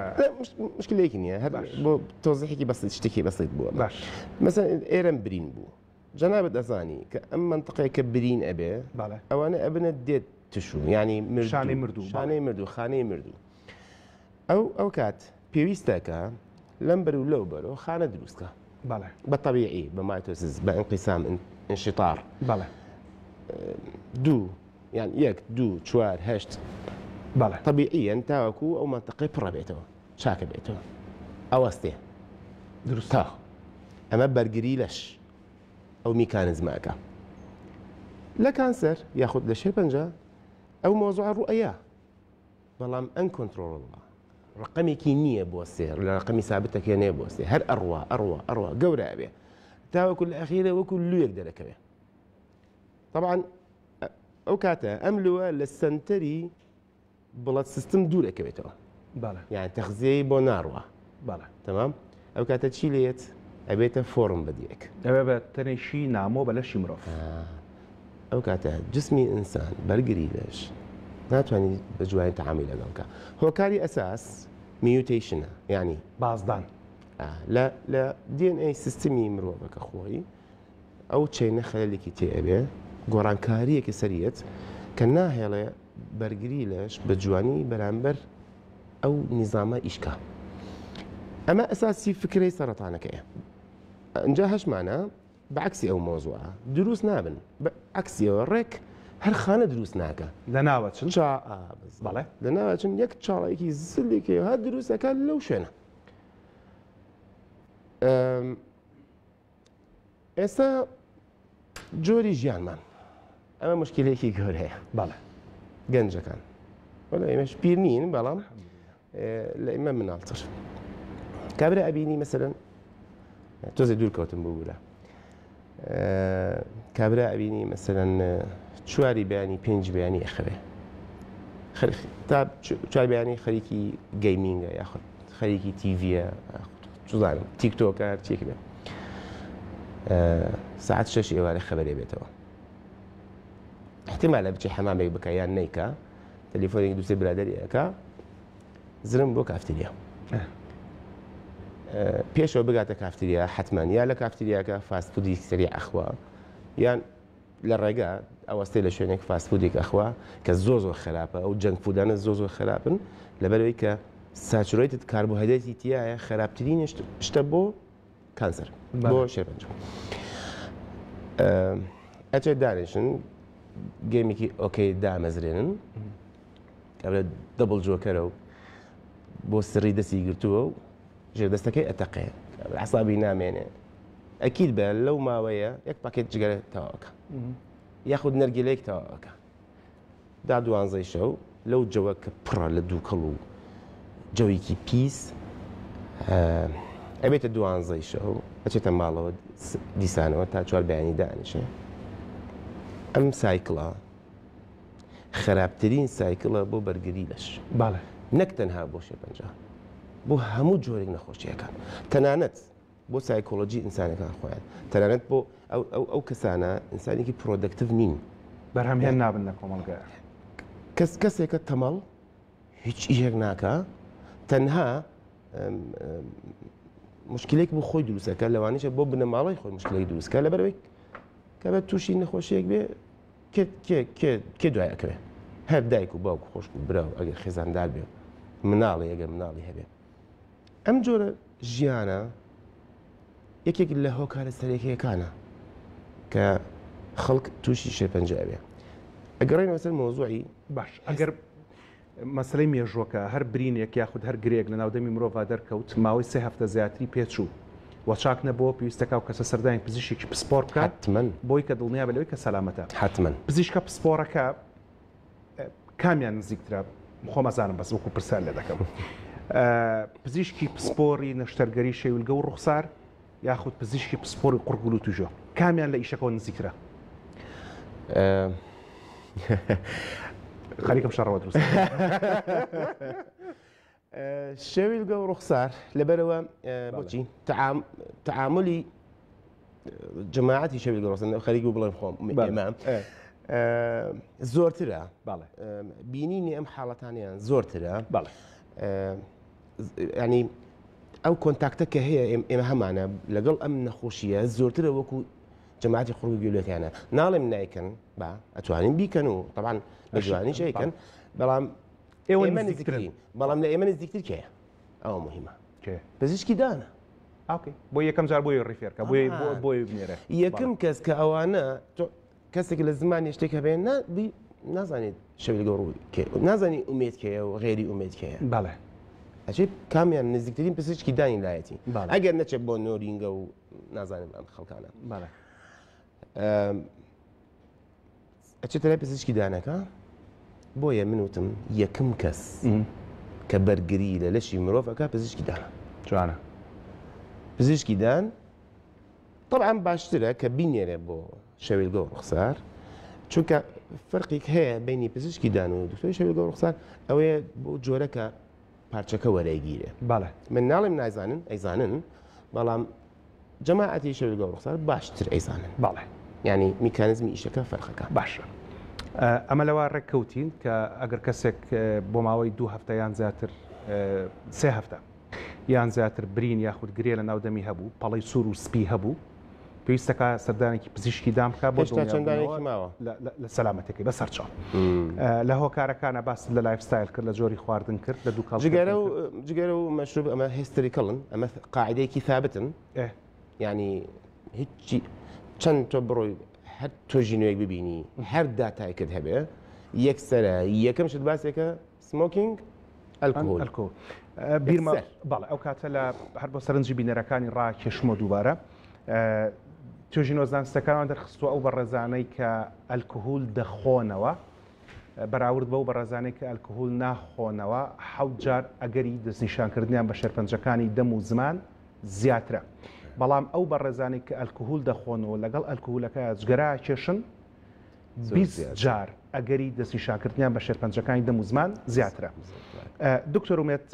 Speaker 2: مشکلێکی نییە هەر بۆ تۆزێکی بەست شتێکی بەسیت بووە
Speaker 1: باش
Speaker 2: مەسەن ئێرەم برین بوو جەنابەت دەزانی کە ئەم منطقەیە کە برین ئەبێ ئەوانە ئەبنە دێت تشوون ینی
Speaker 1: شانەی مردوو
Speaker 2: شانەی مردوو خانەی مردوو ئەو کات پێویستەکە لەم بەر و لەو بەرەوە خانە دروستکە بە طبیعی بە مایتۆسیس بە انقسام انشطار دوو یان 1 2 4 8 طبیعیەن تاوەکو ئەو منطقەی پڕە بێتەوە چاکە بێتەوە ئەوەستێ دروستە ئەمە بەرگری لەش ئەو میکانزماکە لە کانسەر یاخود لە شێرپەنجە ئەو مۆزوع ڕوئەیە بەڵام ئەن کۆنتترۆڵە ڕقەمێکی نییە بۆ سێر لە ڕقەمی سابتەکە نێ بۆ سێ هەر ئەڕوا گەورە ئەبێ تاوەکو لە ئەخیرە وەکو لوێک دەرەکەوێ طبعا ئەو کاتە ئەم لووە لە سنتەری بڵەت سیستم دوورەکەوێتەوە یان تەخزیەی بۆ ناڕوە تەمام ئەو کاتە چی لێت ئەبێتە فۆرم بەدیەک
Speaker 1: ئەوێ بە تەنێشی نامۆ بە لەشی مرۆڤ
Speaker 2: ئەو کاتە جسمی ئینسان بەرگری لەش ناتوانانی بە جوانی تەعامی لەگەڵکە هۆکاری ئەساس میوتیشنە یعنی
Speaker 1: بازدان
Speaker 2: لە DNA سیستمی مرۆڤەکە خۆی ئەو چینە خەلێکی تێئەبێ گۆڕانکاریەکی سەریەت کە ناهێڵێ بەرگری لەش بە جوانی بەرامبەر ئەو نیزامە ئیشکا ئەمە ئەساسی فکرەی سەرەتانەکەیە ئەنجا هەشمانە بەعکسی ئەو مۆزوعە دروست نابن عکسیەوە ڕێک هەر خانە دروست ناکە
Speaker 1: لە ناوە چن
Speaker 2: بەڵێ لە ناوە چون یەک چاڵێکی زلێکی هەر دروستەکە لەو شوێنە ئێستا جۆری ژیانمان ئەمە مشکلێکی گەور هەیە
Speaker 1: بەڵێ
Speaker 2: گەنجەکان وەلا ئێمەش پیر نین بەڵام لە ئێمە مناڵتر کابرا ئەبینی مەسەرەن تۆزێ دوور کەوتم ببوورە کابرا ئەبینی مەسەرەن چواری بەیانی پێنج بەیانی ئەخەوێ تا چوار بەیانی خەریکی گەیمینگە یاخود خەریکی تیڤە چزانم تیکتۆکە چێکی بێت ساعت 6 ئێوارە خەبەرێ بێتەوە احتیمالە بچی حەمامێک بکە یان نیکە تەلیفۆنێکی دووسێ برادەری ئەکا زرم بۆ کافتریا پێشەوە بگاتە کافتریا حتمما یا لە کافتریاکە فاستفودی سەری ئەخوا یان لە ڕێگا ئەوەستەی لە شوێنێک فاستفودێک ئەخوا کە زۆر خراپە ئەو جەنگ فودانە زۆر خراپن لەبەرەوەی کە ساچڕۆیتت کاربۆهایدرێتی تایە خراپترین شتە بۆ کانسەر بۆ شێرپەنجە ئەچێت دانیشن گەیمێکی ئۆکەی دامەزرێنن کابرا دەبڵ جۆکەرە و بۆ سڕی دەستی گرتووە و ژێردەستەکەی ئەتەقێ عسابی نامێنێ ئەکیل بە لەو ماوەیە یەک پاکێت جگەرە تەواوەکە یاخود نەرگیلەیەک تەواوەکە دا 12 شەو لەو جەوە کە پڕە لە دووکەڵ و جەوێکی پیس ئەبێتە 12 شەو ئەچێتە ماڵەوە دیسانەوە تا چوار بەیانی دانیشێ ئەم سایکڵە خراپترین سایکڵە بۆ بەرگری لەش
Speaker 1: باڵێ
Speaker 2: نەک تەنها بۆ شێرپەنجە بۆ هەموو جۆرێک نەخۆشیەکان تەنانەت بۆ سایکۆلۆژی ئینسانەکان خۆیان تەنانەت بۆ ئەو کەسانە ئینسانێکی پرۆدەکتیڤ نین
Speaker 1: بەرهەمهێن نابن لە کۆمەڵگە
Speaker 2: کەسێکە تەمەڵ هیچ ئیشێک ناکە تەنها مشکلێک بۆ خۆی دروستەکە لەوانەیە بۆ بنەماڵی خۆی مشکلێک دروستکە لەبەرەوەی کە بە تووشی نەخۆشیەک بێ کێ دوایەکەوێ هەر دایک و باوک خۆش و برا و ئەگەر خێزاندار بێ مناڵی ئەگەر مناڵی هەبێ ئەم جۆرە ژیانە یەکێک لە هۆکارە سەرەکیەکانە کە خەڵک تووشی شێرپەنجە ئەبێ ئەگەڕێنەوە سەر مۆزوعی
Speaker 1: باش ئەگەر مەسلەی مێژووەکە هەر برینێک یاخود هەر گرێک لە ناودەمی مرۆڤ دەرکەوت ماوەی 3 هەفتە زیاتری پێچوو وە چاک نەبووە پێویستەکە و کەسە سەردانی پزیشێکی پسپۆر بکات
Speaker 2: حتمەن
Speaker 1: بۆی کە دڵنیا بە لەوەی کە سەلامەتە
Speaker 2: حتمەن
Speaker 1: پزیشکە پسپۆرەکە کامیان نزیکترە خۆمەزانم بەس وەکو پرسیار لێ دەکەم پزیشکی پسپۆری نەشتەرگەری شێولگە و ڕوخسار یاخود پزیشکی پسپۆری قورگول و توژۆ کامیان لە ئیشەکەەوە نزیکترە خەریکەم شەڕەوە دروست
Speaker 2: شێویلگە و ڕوخسار لەبەرەوە بۆچی تعاملی جەماعەتی شێویلگە ڕوخسار خەریک و بڵێم خۆم ئێمام زۆرترە بینینی ئەم حاڵەتانیان زۆرترە ینی ئەو کۆنتاکتە کە هەیە ئێمە هەمانە لەگەڵ ئەم نەخۆشیە زۆرترە وەکو جەماعەتی خوڕ و گوێلەتیانە ناڵێم نایکەن با ئەتوانین بیکەن و طبعاً بە جوانی شەیکەن بەڵام ئێوە نزیکترین بەڵام لە ئێمە نزیکتر کێیە ئەوە مهمە پزیشکی دانە
Speaker 1: بۆ یەکەم جار بۆی ڕیفێرکە بۆی بنێرە
Speaker 2: یەکەم کەس کە ئەوانە کەسێک لە زمانی شتێک هەبێن نازانێت شەویلگە ڕووی نازانی ئومێدکەیە و غێری ئومێدکەیە
Speaker 1: باڵێ
Speaker 2: ئەچێت کامیان نزیکترین پزیشکی دانی لایەتی ئەگەر نەچێت بۆ نۆرینگە و نازانم ئەم خەڵکانە ئەچێتە لای پزیشکی دانەکە بۆیە من وتم یەکەم کەس کە بەرگری لە لەشی مرۆڤەکە پزیشکی دانە
Speaker 1: جوانە
Speaker 2: پزیشکی دان طبعا باشترە کە بینێرێ بۆ شەویلگە و ڕوخسار چونکە فەرقێک هەیە بینی پزیشکی دان و دکتۆری شەویلگە و ڕوخسار ئەوەیە بۆ جۆرەکە پارچەکە وەرەیگیرێ
Speaker 1: باڵێ
Speaker 2: من ناڵێم نایزانن ئەیزانن بەڵام جەماعەتی شەوی لەگەڵ ڕوخسار باشتر ئەیزانن
Speaker 1: باڵێ
Speaker 2: ینی میکانزمی ئیشەکە فەرقەکە
Speaker 1: باشە ئەمە لەوە ڕێککەوتین کە ئەگەر کەسێک بۆ ماوەی 2 هەفتە یان زیاتر 3 هەفتە یان زیاتر برین یاخود گرێ لە ناودەمی هەبوو پەڵی سوور و سپی هەبوو پێویستەکە سەردانێکی پزیشکی دام بکە بۆ
Speaker 2: چەندانێکی ماوە
Speaker 1: لە سەلامەتەکەی بە سەرچاو لە هۆکارەکانە باس لە لایفستایل کرد لە جۆری خواردن کرد لە دوو
Speaker 2: جگەرە و مەشروب ئەمە هیستریکەڵن ئەمە قاعدەیەکی ثابتن ینی هیچی چەند تۆ بڕۆی هەر تۆژی نوێک ببینی هەر داتایکت هەبێ یەکسەرە یەکەم شت باسێکە سمۆکینگ ئەلکۆهۆل
Speaker 1: بیرمە باڵێ ئەو کاتە لە هەر بۆ سەرنجی بینەرەکانی ڕاکێشمە دووبارە توێژی نۆزانستەکانیان دەرخستووە ئەو بەڕێزانەی کە ئەلکۆهۆل دەخۆنەوە بەراورد بەو بەڕێزانەی کە ئەلکۆهۆل ناخۆنەوە 7 جار ئەگەری دەستنیشانکردنیان بە شێرپەنجەکانی دەم و زمان زیاترە بەڵام ئەو بەڕێزانەی کە ئەلکۆهۆل دەخۆنەوە لەگەڵ ئەلکۆهۆلەکە جگەرا کێشن 20 جار ئەگەری دەستنیشانکردنیان بە شێرپەنجەکانی دەم و زمان زیاترە دکتۆر ومێت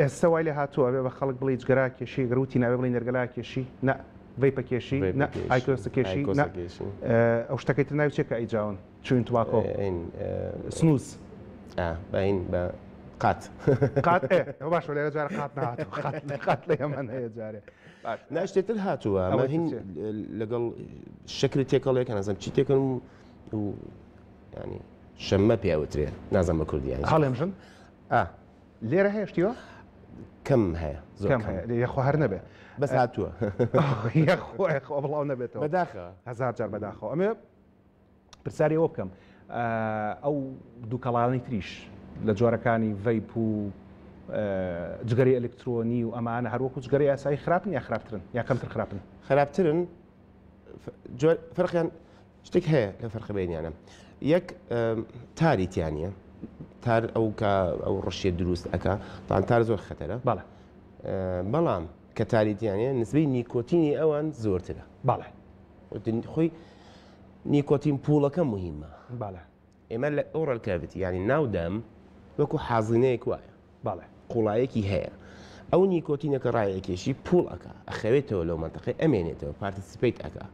Speaker 1: ئێستا وای لێ هاتووە بێ بە خەڵک بڵێ جگەرا کێشی گەروتی ناوێ بڵێ نەرگەلا کێشی نە وەیپە کێشی نە ئایکۆسە کێشی ئەو شتەکەی تر ناوی چێکە ئەیجاون چوین توواکۆ سنووس
Speaker 2: بەین بە قات
Speaker 1: باش لێرە جارە قات نهاتوە قات لە ئەمان هەیە جارێ
Speaker 2: ناشتێتر هاتووە ئەمە هین لەگەڵ شکری تێکەڵێک نازم چی تێکن و ینی شەممە پیاوترێ نازم بە کوردیان
Speaker 1: هەڵێمژن لێرە هەیە شتیوە
Speaker 2: کەم هەیە
Speaker 1: زۆر هەیە یەخوا هەر نەبێ
Speaker 2: بەس هاتووە
Speaker 1: یەخۆ بڵاو نەبێتەوە
Speaker 2: بەداخە
Speaker 1: 1000 جار بەداخەوە ئەمێ پرسیاری ئەوە بکەم ئەو دوو کەڵانی تریش لە جۆرەکانی ڤەیپ و جگەری ئەلکترۆنی و ئەمانە هەروەکو جگەری ئاسایی خراپن یا خراپترن یا کەمتر خراپن
Speaker 2: خراپترن فەرقیان شتێک هەیە لە فەرق بینیانە یەک تاریتیانە تار ئەو ڕشیە دروست ئەکا تاان تار زۆر خەتەرە بەڵام کە تاریتیانە نسبەی نیکۆتینی ئەوان زۆرترە
Speaker 1: باڵێ
Speaker 2: خۆی نیکۆتین پوڵەکە مهمە
Speaker 1: باڵێ
Speaker 2: ئێمە لە ئۆڕەل کاڤیتی ینی ناودەم وەکو حازینەیەک وایە
Speaker 1: باڵێ
Speaker 2: قوڵایەکی هەیە ئەو نیکۆتینەکە ڕایەکێشی پوڵ ئەکا ئەخەوێتەوە لەو منتەقەی ئەمێنێتەوە پارتیسیپیت ئەکا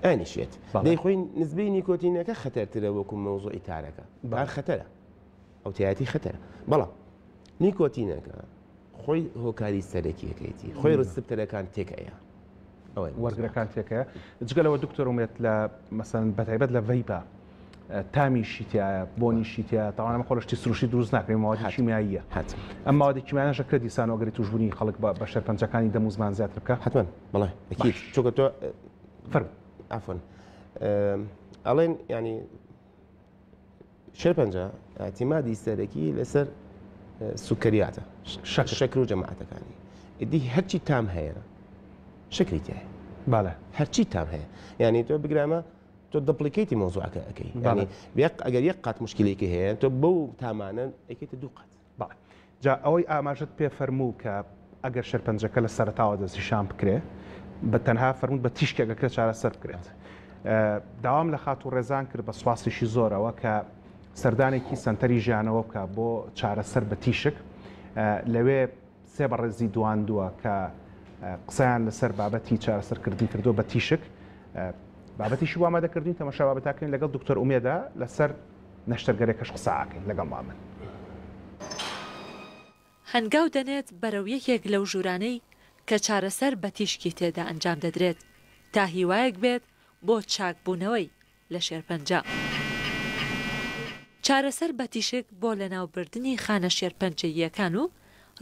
Speaker 2: ئەنیشێت دەی خۆی نسبەی نیکۆتینەکە خەتەرترە وەکو مەوزوعی تارەکە بار خەتەرە ئەو تایەتی خەتەرە بەڵام نیکۆتینەکە خۆی هۆکاری سەرەکیەکەیتی خۆی ڕستپتەرەکان تێکەیە
Speaker 1: وەرگەکان تێکەیە جگەلەوە دکتۆر ومێت لە مەسەن بەتایبەت لە ڤەیپە تامیشی تایە بۆنیشی تایە تاوانە خۆشتی سروشی دروست ناکرێت ماوەی کیمیاییە ئەم ماوەی کیمیانەشە کرد دیسانەوەگەری توشبوونی خەڵک بە شێرپەنجەکانی دەم و زمان زیاتر بکە
Speaker 2: حتمەن بەڵێ چۆکە تۆ
Speaker 1: فەرق
Speaker 2: ئافۆن ئەڵێن ینی شێرپەنجە ئاعتیمادی سەرەکی لەسەر سوکەریاتە شەکر و جەماعەتەکانی ئیدی هەرچی تام هەیە شکری تایە
Speaker 1: باڵێ
Speaker 2: هەرچی تام هەیە یعنی تۆ بگرامە تۆ دەپلیکیتی مۆزوعەکە ئەەکەی ئەگەر یەک قات مشکلێکی هەیە تۆ بەو تامانە ئەیکێتە دوو قات
Speaker 1: باڵێ جا ئەوەی ئاماژت پێ فەرموو کە ئەگەر شێرپەنجەکە لە سەرتاوە دەستنیشان بکرێ بە تەنها فەرمووت بە تیشکێکەکە چارەسەر بکرێت داوام لە خات و ڕێزان کرد بە سواسیشی زۆرەوە کە سەردانێکی سنتەری ژیانەوە بکە بۆ چارەسەر بە تیشک لەوێ سێ بەڕێزی دواندووە کە قسەیان لەسەر بابەتی چارەسەرکردنی کردو بە تیشک بابەتیشی وامادەکردین تەماشا بابەتاکەین لەگەڵ دکتۆر ئومێدا لەسەر نەشتەرگەرێکەش قسەکەین لەگەڵ مامن
Speaker 3: هەنگاو دەنێت بەرەو یەکێک لەو ژوورانەی کە چارەسەر بە تیشکی تێدا ئەنجام دەدرێت تا هیوایەک بێت بۆ چاکبوونەوەی لە شێرپەنجە چارەسەر بە تیشک بۆ لەناوبردنی خانە شێرپەنجەییەکان و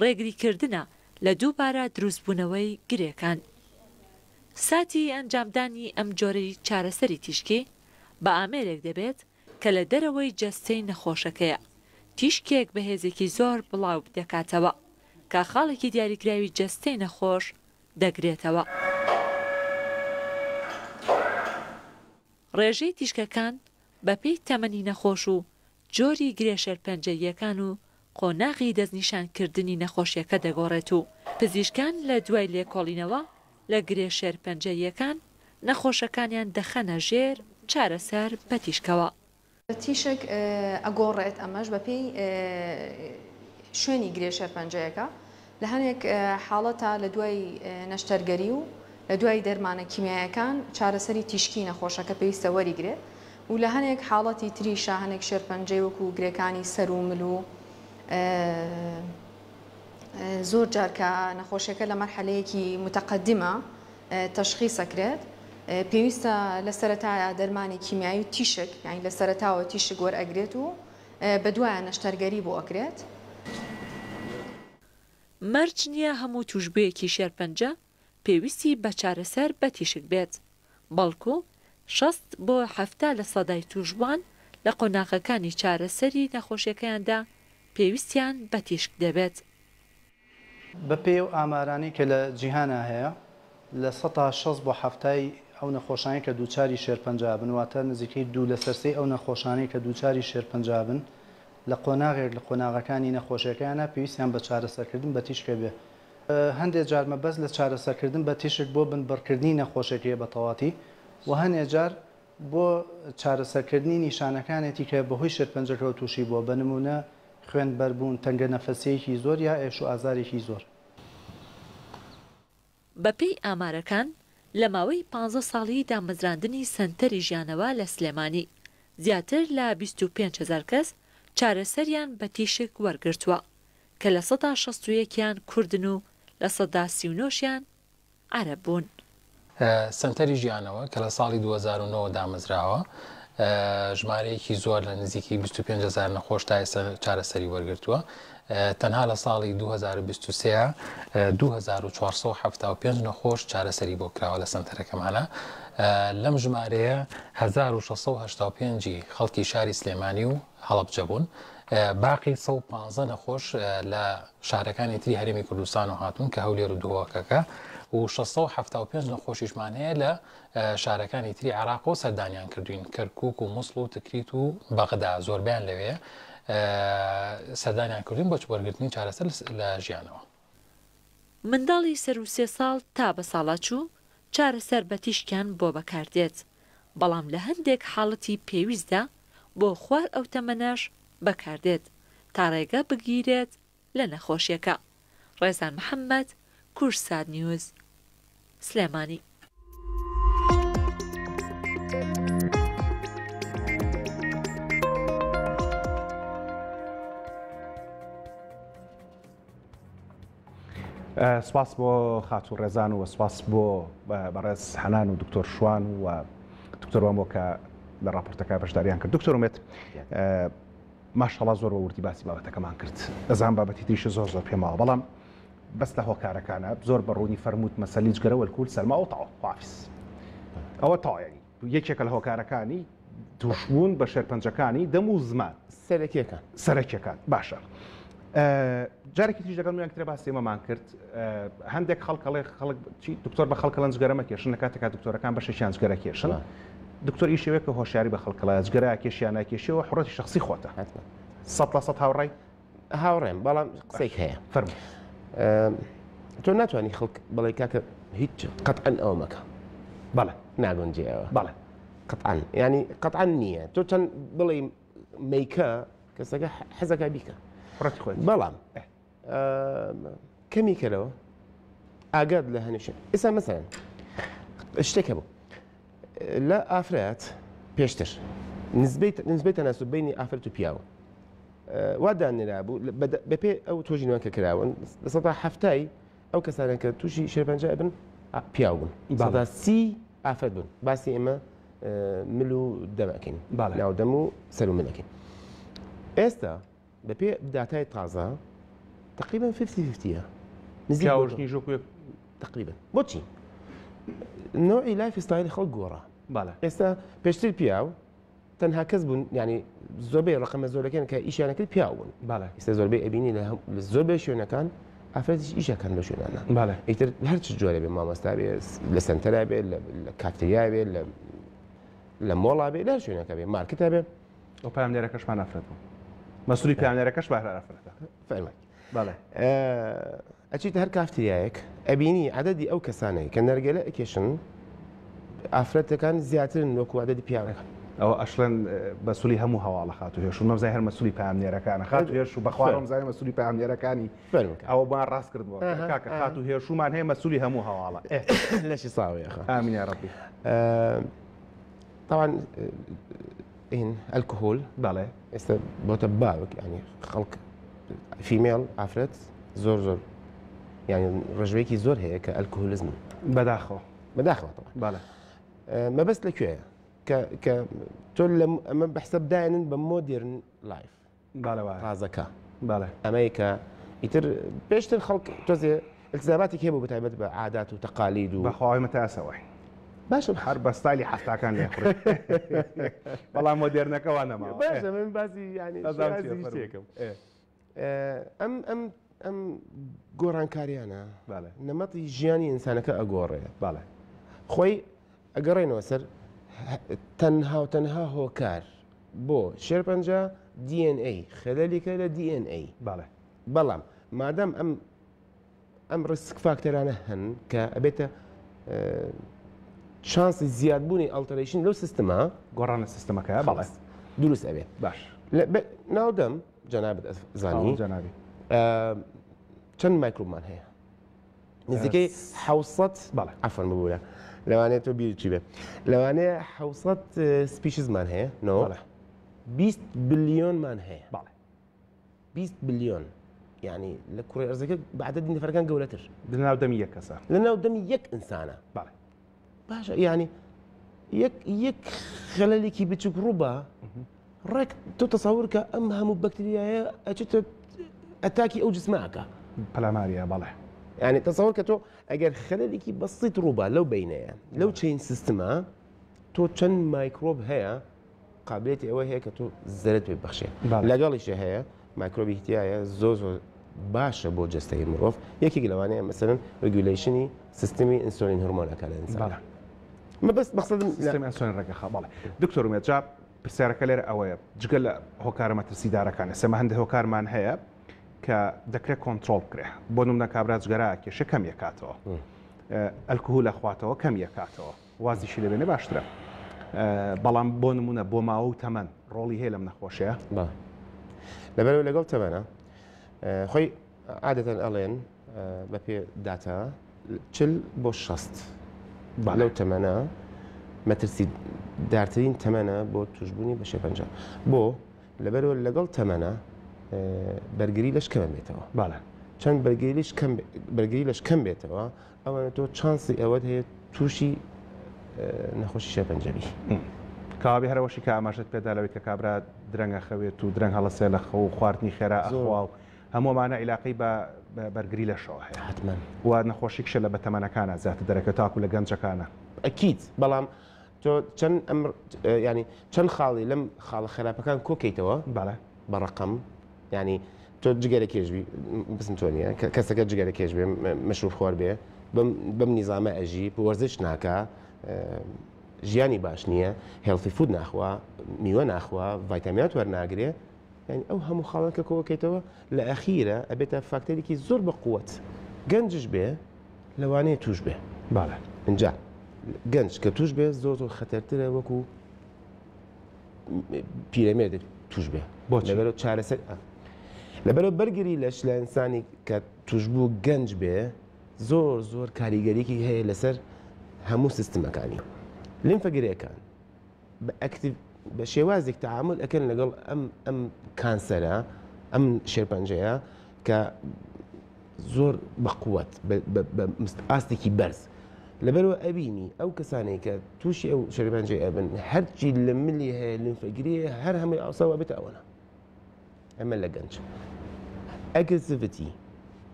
Speaker 3: ڕێگریکردنە لە دووبارە دروستبوونەوەی گرێکان ساتی ئەنجامدانی ئەم جۆرەی چارەسەری تیشکی بە ئامێرێک دەبێت کە لە دەرەوەی جەستەی نەخۆشەکەیە تیشکێک بەهێزێکی زۆر بڵاو دەکاتەوە کە خاڵێکی دیاریکراوی جەستەی نەخۆش دەگرێتەوە ڕێژەی تیشکەکان بەپێی تەمەنی نەخۆش و جۆری گرێ شێرپەنجەییەکان و قۆناغی دەستنیشانکردنی نەخۆشیەکە دەگۆڕێت و پزیشکان لە دوای لێکۆڵینەوە لە گرێ شێرپەنجەییەکان نەخۆشەکانیان دەخەنە ژێر چارەسەر بە تیشکەوە
Speaker 4: تیشک ئەگۆڕێت ئەمەش بەپێی شوێنی گرێ شێرپەنجەیەەکە لە هەنێک حاڵەتە لە دوای نەشتەرگەری و لە دوای دەرمانە کیمیایەکان چارەسەری تیشکی نەخۆشەکە پێویستە وەریگرێت و لە هەنێک حاڵەتی تریشە هەنێک شێرپەنجەی وەکو گرێکانی سەر و مل و زۆر جارکە نەخۆشیەکە لە مەرحەلەیەکی متەقەدمە تەشخیصەکرێت پێویستە لە سەرەتایە دەرمانی کیمیایی و تیشک یعنی لە سەرەتاوە تیشک وەرئەگرێت و بە دوایە نەشتەرگەری بۆ ئەکرێت.
Speaker 3: مەرج نییە هەموو توشبوویەکی شێرپەنجە پێویستی بە چارەسەر بە تیشک بێت، بەڵکو 60 بۆ 70 لە سەدای توشبووان لە قۆناغەکانی چارەسەری نەخۆشیەکەیاندا پێویستیان بە تیشک دەبێت.
Speaker 5: بە پێی و ئامارانی کە لە جیهانە هەیە لە 160 بۆ 70 ئەو نەخۆشانی کە دووچاری شێرپەنجە بن واتە نزیکەی 2 لە سەرسەی ئەو نەخۆشانەی کە دووچاری شێرپەنجە بن لە قۆناغێک لە قۆناغەکانی نەخۆشیەکانە پێویستیان بە چارەسەرکردن بە تیشکە بێ. هەندێک جار مەبەست لە چارەسەرکردن بە تیشک بۆ بنبڕکردنی نەخۆشیەکەیە بە تەواتی و هەندێک جار بۆ چارەسەرکردنی نیشانەکانێتی کە بەهۆی شێرپەنجەکەەوە تووشی بۆ بە نمونە خوێن بەربوون، تەنگە نەفەسەیەکی زۆر یا ئێش و ئازارێکی زۆر.
Speaker 3: بەپێی ئامارەکان لە ماوەی 15 ساڵی دامەزراندنی سەنتەری ژیانەوە لە سلێمانی زیاتر لە 25,000 کەس چارەسەریان بە تیشک وەرگرتووە کە لە 161یان کوردن و لە 139یان عەرەب بوون.
Speaker 6: سنتەری ژیانەوە کە لە ساڵی 2009 دامەزراوە ژمارەیەکی زۆر لە نزیکی 25,000 نەخۆش تا ئێستا چارەسەری وەرگرتووە. تەنها لە ساڵی 2023 2475 نەخۆش چارەسەری بۆ کراوە لە سنتەرەکەمانە. لەم ژمارەیە 1685 خەڵکی شاری سلێمانی و هەڵەبجە بوون. باقی 115 نەخۆش لە شارەکانی تری هەرێمی کوردستان و هاتوون کە هەولێر و دووەکەکە و 675 نەخۆشیشمان هەیە لە شارەکانی تری عێراق و سەردانیان کردوین کەرکووک و مووسڵ و تکریت و بەغدا زۆربیان لەوەیە سەردانیان کردوین بۆ وەرگرتنی چارەسەر لە ژیانەوە.
Speaker 3: منداڵی سەر و 3 ساڵ تا بە ساڵاچوو چارەسەر بە تیشکیان بۆ بەکاردێت، بەڵام لە هەندێک حاڵەتی پێویستدا بۆ خوار ئەو تەمەنەش بەکاردێت تا ڕێگە بگیرێت لە نەخۆشیەکە. ڕێزان محەممەد، کورسات نیوز، سلێمانی.
Speaker 1: سپاس بۆ خاتوو ڕێزان و سپاس بۆ بەڕێز حەنان و دکتۆر شوان و دکتۆر وامۆ کە لە راپۆرتەکە بەشداریان کرد. دکتۆر ومێت ماشەڵا زۆر وردی باسی بابەتەکەمان کرد، دەزانم بابەتی تریش زۆر پێماوە، بەڵام بەس لە هۆکارەکانە زۆر بەڕوونی فەرمووت مەسەلی جگەرە وەلکول سەرما و تەواو خواافیس ئەوە تەواوی یەکێکە لە هۆکارەکانی توشبوون بە شێرپەنجەکانی دەم و زمان سەرەکیەکان باشە. جارێکی تیژ دەگەڵ یەکترە باسی ئێمەمان کرد هەندێک خەڵکەڵێ خەڵک دکتۆر بە خەڵکەڵەن جگەرەمە کێشن لە کاتێکا دکتۆرەکان بەشێکیان جگەرە کێشن دکتۆر ئیشەوەیە کە هۆشیاری بە خەڵکەڵە جگەرە کێشیان ناکێشیەوە حڕەتی شخصی خۆتە 100% هاوڕێی
Speaker 2: هاوڕێم بەڵام قسەیك هەیە
Speaker 1: فەرموو
Speaker 2: تۆ ناتوانانی خەڵک بەڵێ کاکە هیچ قەتعەن ئەوە مەکە
Speaker 1: بەڵێ
Speaker 2: ناگونجێەوە
Speaker 1: بەڵێ
Speaker 2: قەتعەن ینی قەتعەن نییە تۆ چەند بڵێ مەیکە کەسەکە حەزەکە بیکە
Speaker 1: حڕەتی خۆت
Speaker 2: بەڵام کەمی کەرەوە ئاگاد لە هەنیشن ئێستا مەسەن شتێکە بوو لە ئافرەت پێشتر نسبەی تەناسب بینی ئافرەت و پیاوە وا دانرا بوو بەپێ ئەو تۆژینەوە کە کراون لە 170 ئەو کەسانە کە تووشی شێرپەنجە بن پیاو بوون 130 ئافرەت بوون باسی ئێمە مل و دەمەکەین ناو دەم و سەر و منەکەین ئێستا بەپێ داتای تازە تقریبا 50-50
Speaker 1: پیاوەژنی ژۆکوێ
Speaker 2: تقریبا بۆچی نوعی لایف ستایلی خەڵک گۆڕە ئێستا پێشتر پیاو تەنها کەس بوون ینی زۆربەی ڕقەمە زۆرەکەن کە ئیشیانە کرد پیاو بوون ئێستا زۆربەی ئەبینی لە زۆربەی شوێنەکان ئافرەتیش ئیشەکەن لە شوێنانە ئیتر هەر چ جۆرە بێ مامۆستا بێ لە سنتەرا بێ لە کافتریا بێ لە مۆڵا بێ لە شوێنەکە بێ مارکتە بێ
Speaker 1: ئەو پاملێرەکەشمان ئافرەت بوو مەسوولی پاملێرەکەش بەهرە ئافرەتە
Speaker 2: فەرمووی ئەچیتە هەر کافتریایەک ئەبینی عەدەدی ئەو کەسانەی کە نەرگەلە ئەکێشن ئافرەتەکان زیاترن وەکو عەدەدی پیاوەکان
Speaker 1: ئەو ئەشلەن بەسوولی هەموو هەواڵە خات و هێش و نەزای هەر مەسوولی پامنێرەکانە خات و هێش و بەخوارم زای مەسوولی پامنێرەکانی ئەوە بان ڕاست کردبووە کاکە خات و هێشومان هەیە مەسوولی هەموو هەواڵە
Speaker 2: لەشی ساوی خە
Speaker 1: ئامین یا ڕەبی.
Speaker 2: طبعا این الكحول
Speaker 1: بەڵێ
Speaker 2: ئێستا بۆتە باوک ینی خەڵک فیمێڵ ئافرەت زۆر ینی ڕژوەیەکی زۆر هەیە کە ئەلکۆهۆلیزم
Speaker 1: بەداخەوە
Speaker 2: بەداخەوە
Speaker 1: بەڵێ
Speaker 2: مەبەست لەکوێیە کە تۆ ئەمە بەحسەب داێنن بە مۆدرن لایف ڕازەکە
Speaker 1: بەڵێ
Speaker 2: ئەمەی کە ئیتر پێشتر خەڵک تۆزێ التزاماتێک هەیە بۆ بەتایبەت بە عادات و تەقالید و
Speaker 1: بەخواوی مەتاسەوەی
Speaker 2: باشە
Speaker 1: هەر بە ستایلی حەفتاکان لێ خوڕێت بەڵام مۆدێرنەکەوە نەماوە
Speaker 2: باشە من باسی ینیێکم ئەم گۆڕانکاریانە نەمەتی ژیانی ئینسانەکە ئەگۆڕێ
Speaker 1: باڵێ
Speaker 2: خۆی ئەگەڕێنەوە سەر تەنها هۆکار بۆ شێرپەنجە DNA خەلەلیکە لە DNA
Speaker 1: باڵێ
Speaker 2: بەڵام مادەم ئەم ڕسک فاکتەرانە هەن کە ئەبێتە شانسی زیادبوونی ئەڵتەرێشن لەو سیستەما
Speaker 1: گۆڕانە سیستەمەکە بەڵێ
Speaker 2: دروست ئەبێت
Speaker 1: باش
Speaker 2: ناودەم جەنابەت زانی
Speaker 1: جەنابی
Speaker 2: چەند مایکرۆبمان هەیە نزیکەی 600
Speaker 1: بەڵێ
Speaker 2: ئەفەن ببوورە لەوانەیە تۆ بیرچی بێ لەوانەیە 600 سپیشزمان هەیە 20 بلیۆنمان هەیە
Speaker 1: بەڵێ
Speaker 2: 20 بلیۆن یعنی لە کوڕی ئەرزەکە بەعدەدی نەفەرەکان گەورەتر
Speaker 1: لەناو دەمی یەک کەسە
Speaker 2: لەناو دەمی یەک ئینسانە
Speaker 1: بەڵێ
Speaker 2: باشە یعنی یەک خەلەلێکی بچووک ڕووبە ڕێک تۆ تەساور کە ئەم هەموو بەکتریایە ئەچێتە ئەتاکی ئەو جسماکە
Speaker 1: پەلاماریە بەڵێ
Speaker 2: ینی تەساور کە تۆ ئەگەر خەلەلێکی بەسیت ڕووبە لەو بینەیە لەو چین سیستمە تۆ چەند مایکرۆب هەیە قابلێتی ئەوە هەیە کە تۆ زەرت پێ بەخشێ لەگەڵیشە هەیە مایکرۆبی هتیایە زۆر باشە بۆ جستەی مرۆڤ یەکێک لەوانەیە مەسەرەن ڕگولیشنی سیستمی ئینسۆلین هورمۆنەکە لە ئینسان مەبەست مەقسەدم
Speaker 1: سیستمی ئینسۆلین ڕێگەخە بەڵێ دکتۆر ومێد جا پرسیارەکە لێرە ئەوەیە جگە لە هۆکارە مەترسیدارەکانە سەمە هەندێک هۆکارمان هەیە کە دەکرێت کۆنتترۆل بکرێ بۆ نمونە کابرا جگەرا کێشە کەم یەکاتەوە ئەلکوهول لەخواتەوە کەم یەکاتەوە وازیشی لەبێنێ باشترە بەڵام بۆ نمونە بۆ ماوە و تەمەەن ڕۆڵی هەیە لەم نەخۆشەیە
Speaker 2: لەبەرەوە لەگەڵ تەمەنە خۆی عادەتەن ئەڵێن بە پێ داتا 40 بۆ 60 لەو تەمەنە مەترسی دارترین تەمەنە بۆ توشببوونی بە شێپەنجە بۆ لەبەرەوە لەگەڵ تەمەنە بەرگری لەش کەم بێتەوە
Speaker 1: باە
Speaker 2: چەند بەرگری لەش کەم بێتەوە ئەوە تۆ چانسی ئەوەت هەیە تووشی نەخۆشی شێپەنجەبی
Speaker 1: کابی هەرەوەشی کە ئاماژت پێدالەوەی کە کابرا درەنگە خەوێت و درەنگ هەڵەسێ لە خەو و خواردنی خێرا ئەخوا و هەموومانە عیلاقی بە بەرگری لەشەوە هەیە
Speaker 2: حتمما
Speaker 1: و نەخۆشی کشە لە بەتەمەنەکانە زیاتر دەرەکە تاکو لە گەنجەکانە
Speaker 2: ئەکییت بەڵام تۆ چەند ینی چەند خاڵی لەم خاڵە خراپەکان کۆکەیتەوە
Speaker 1: باە
Speaker 2: بە ڕقم ینی تۆ جگەرە کێژبی بسم تۆ نیە کەسەکە جگەرە کێش بێ مەشروب خۆر بێ بەم نیزامە ئەژی وەرزش ناکە ژیانی باش نییە هێڵتی فود ناخوا میوە ناخوا ڤایتامینات وەرناگرێ ینی ئەو هەموو خاڵەکە کۆکەیتەوە لە ئەخیرە ئەبێتە فاکتەرێکی زۆر بە قووەت گەنجش بێ لەوانەیە توش بێ
Speaker 1: باە
Speaker 2: اینجا گەنج کە توش بێ زۆر زۆر خەتەرترە وەکو پیرەمێردێک توش بێ لەبەرەوە چارەسەر لەبەرەوە بەرگری لەش لە ئینسانی کە توشبوو گەنج بێ زۆر کاریگەریکی هەیە لەسەر هەموو سیستمەکانی لیمفەگرەکان بە شێوازێک تەعامل ئەکەن لەگەڵ ئەم کانسەرە ئەم شێرپەنجەیە کە زۆر بەقووەت ئاستێکی بەرز لەبەرەوە ئەبینی ئەو کەسانەی کە تووشی ئەو شێرپەنجەی ئەبن هەرچی لە ملی هەیە لیمفەگرەیە هەر هەمووی ئاساوە بێتە ئەوەنە ئەمە لە گەنج ئەگرسیڤیتی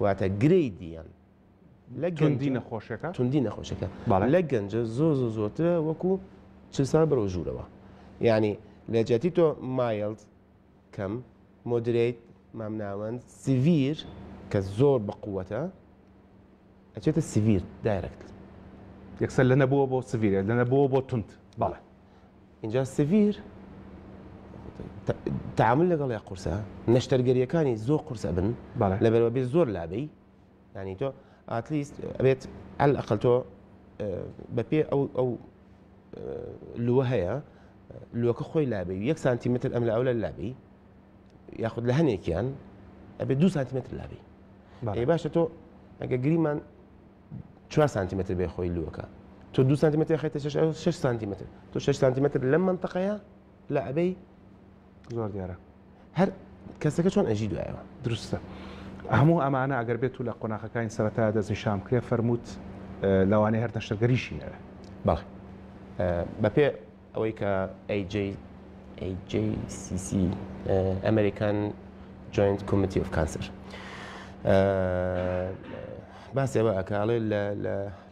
Speaker 2: واتە گرەیدیان لە
Speaker 1: توندی نەخۆشەکە
Speaker 2: توندی نەخۆشەکە لە گەنجە زۆرترە وەکو چ سال بەرەو ژوورەوە یعنی لە جێتی تۆ مایلد کەم مۆدریت مامناوەند سیڤیر کە زۆر بەقووەتە ئەچێتە سیڤیر دایرەکت
Speaker 1: یەکسەر لە نەبووە بۆ سڤیرە لە نەبووە بۆ تند باڵێ
Speaker 2: اینجا سڤیر تعامل لەگەڵ یا قورسە نەشتەرگەریەکانی زۆر قورسە بن لەبەرەوە بێت زۆر لابەی ینی تۆ ئاتلیست ئەبێت ئەقل تۆ بە پێ ئەو لووە هەیە لوکە خۆی لابێ 1 سانتیمتر ئەم لە ئەو لە لابێ یاخود لە هەنێکیان ئەبێ 2 سانتیمتر لابێ ئێ باشە تۆ ئەگە گریمان 4 سانتیمتر بێ خۆی لوکە تۆ 2 سانتیمتر خیتە 6 سانتیمتر تۆ 6 سانتیمتر لەم منطقەیە لە ئەبەی
Speaker 1: زۆر دیارە
Speaker 2: هەر کەسەکە چۆن ئەژی دوایەوە
Speaker 1: دروستە هەموو ئەمانە ئەگەر بێت و لە قۆناغەکانی سەرەتا دەستنیشان کرێ فەرمووت لەوانەیە هەر نەشتەرگەریشینەوە
Speaker 2: بەڵێ بەپێ ئەوەی کە AJCC American Joint Committee of Cancer باسێەوە ئەکاڵێ لە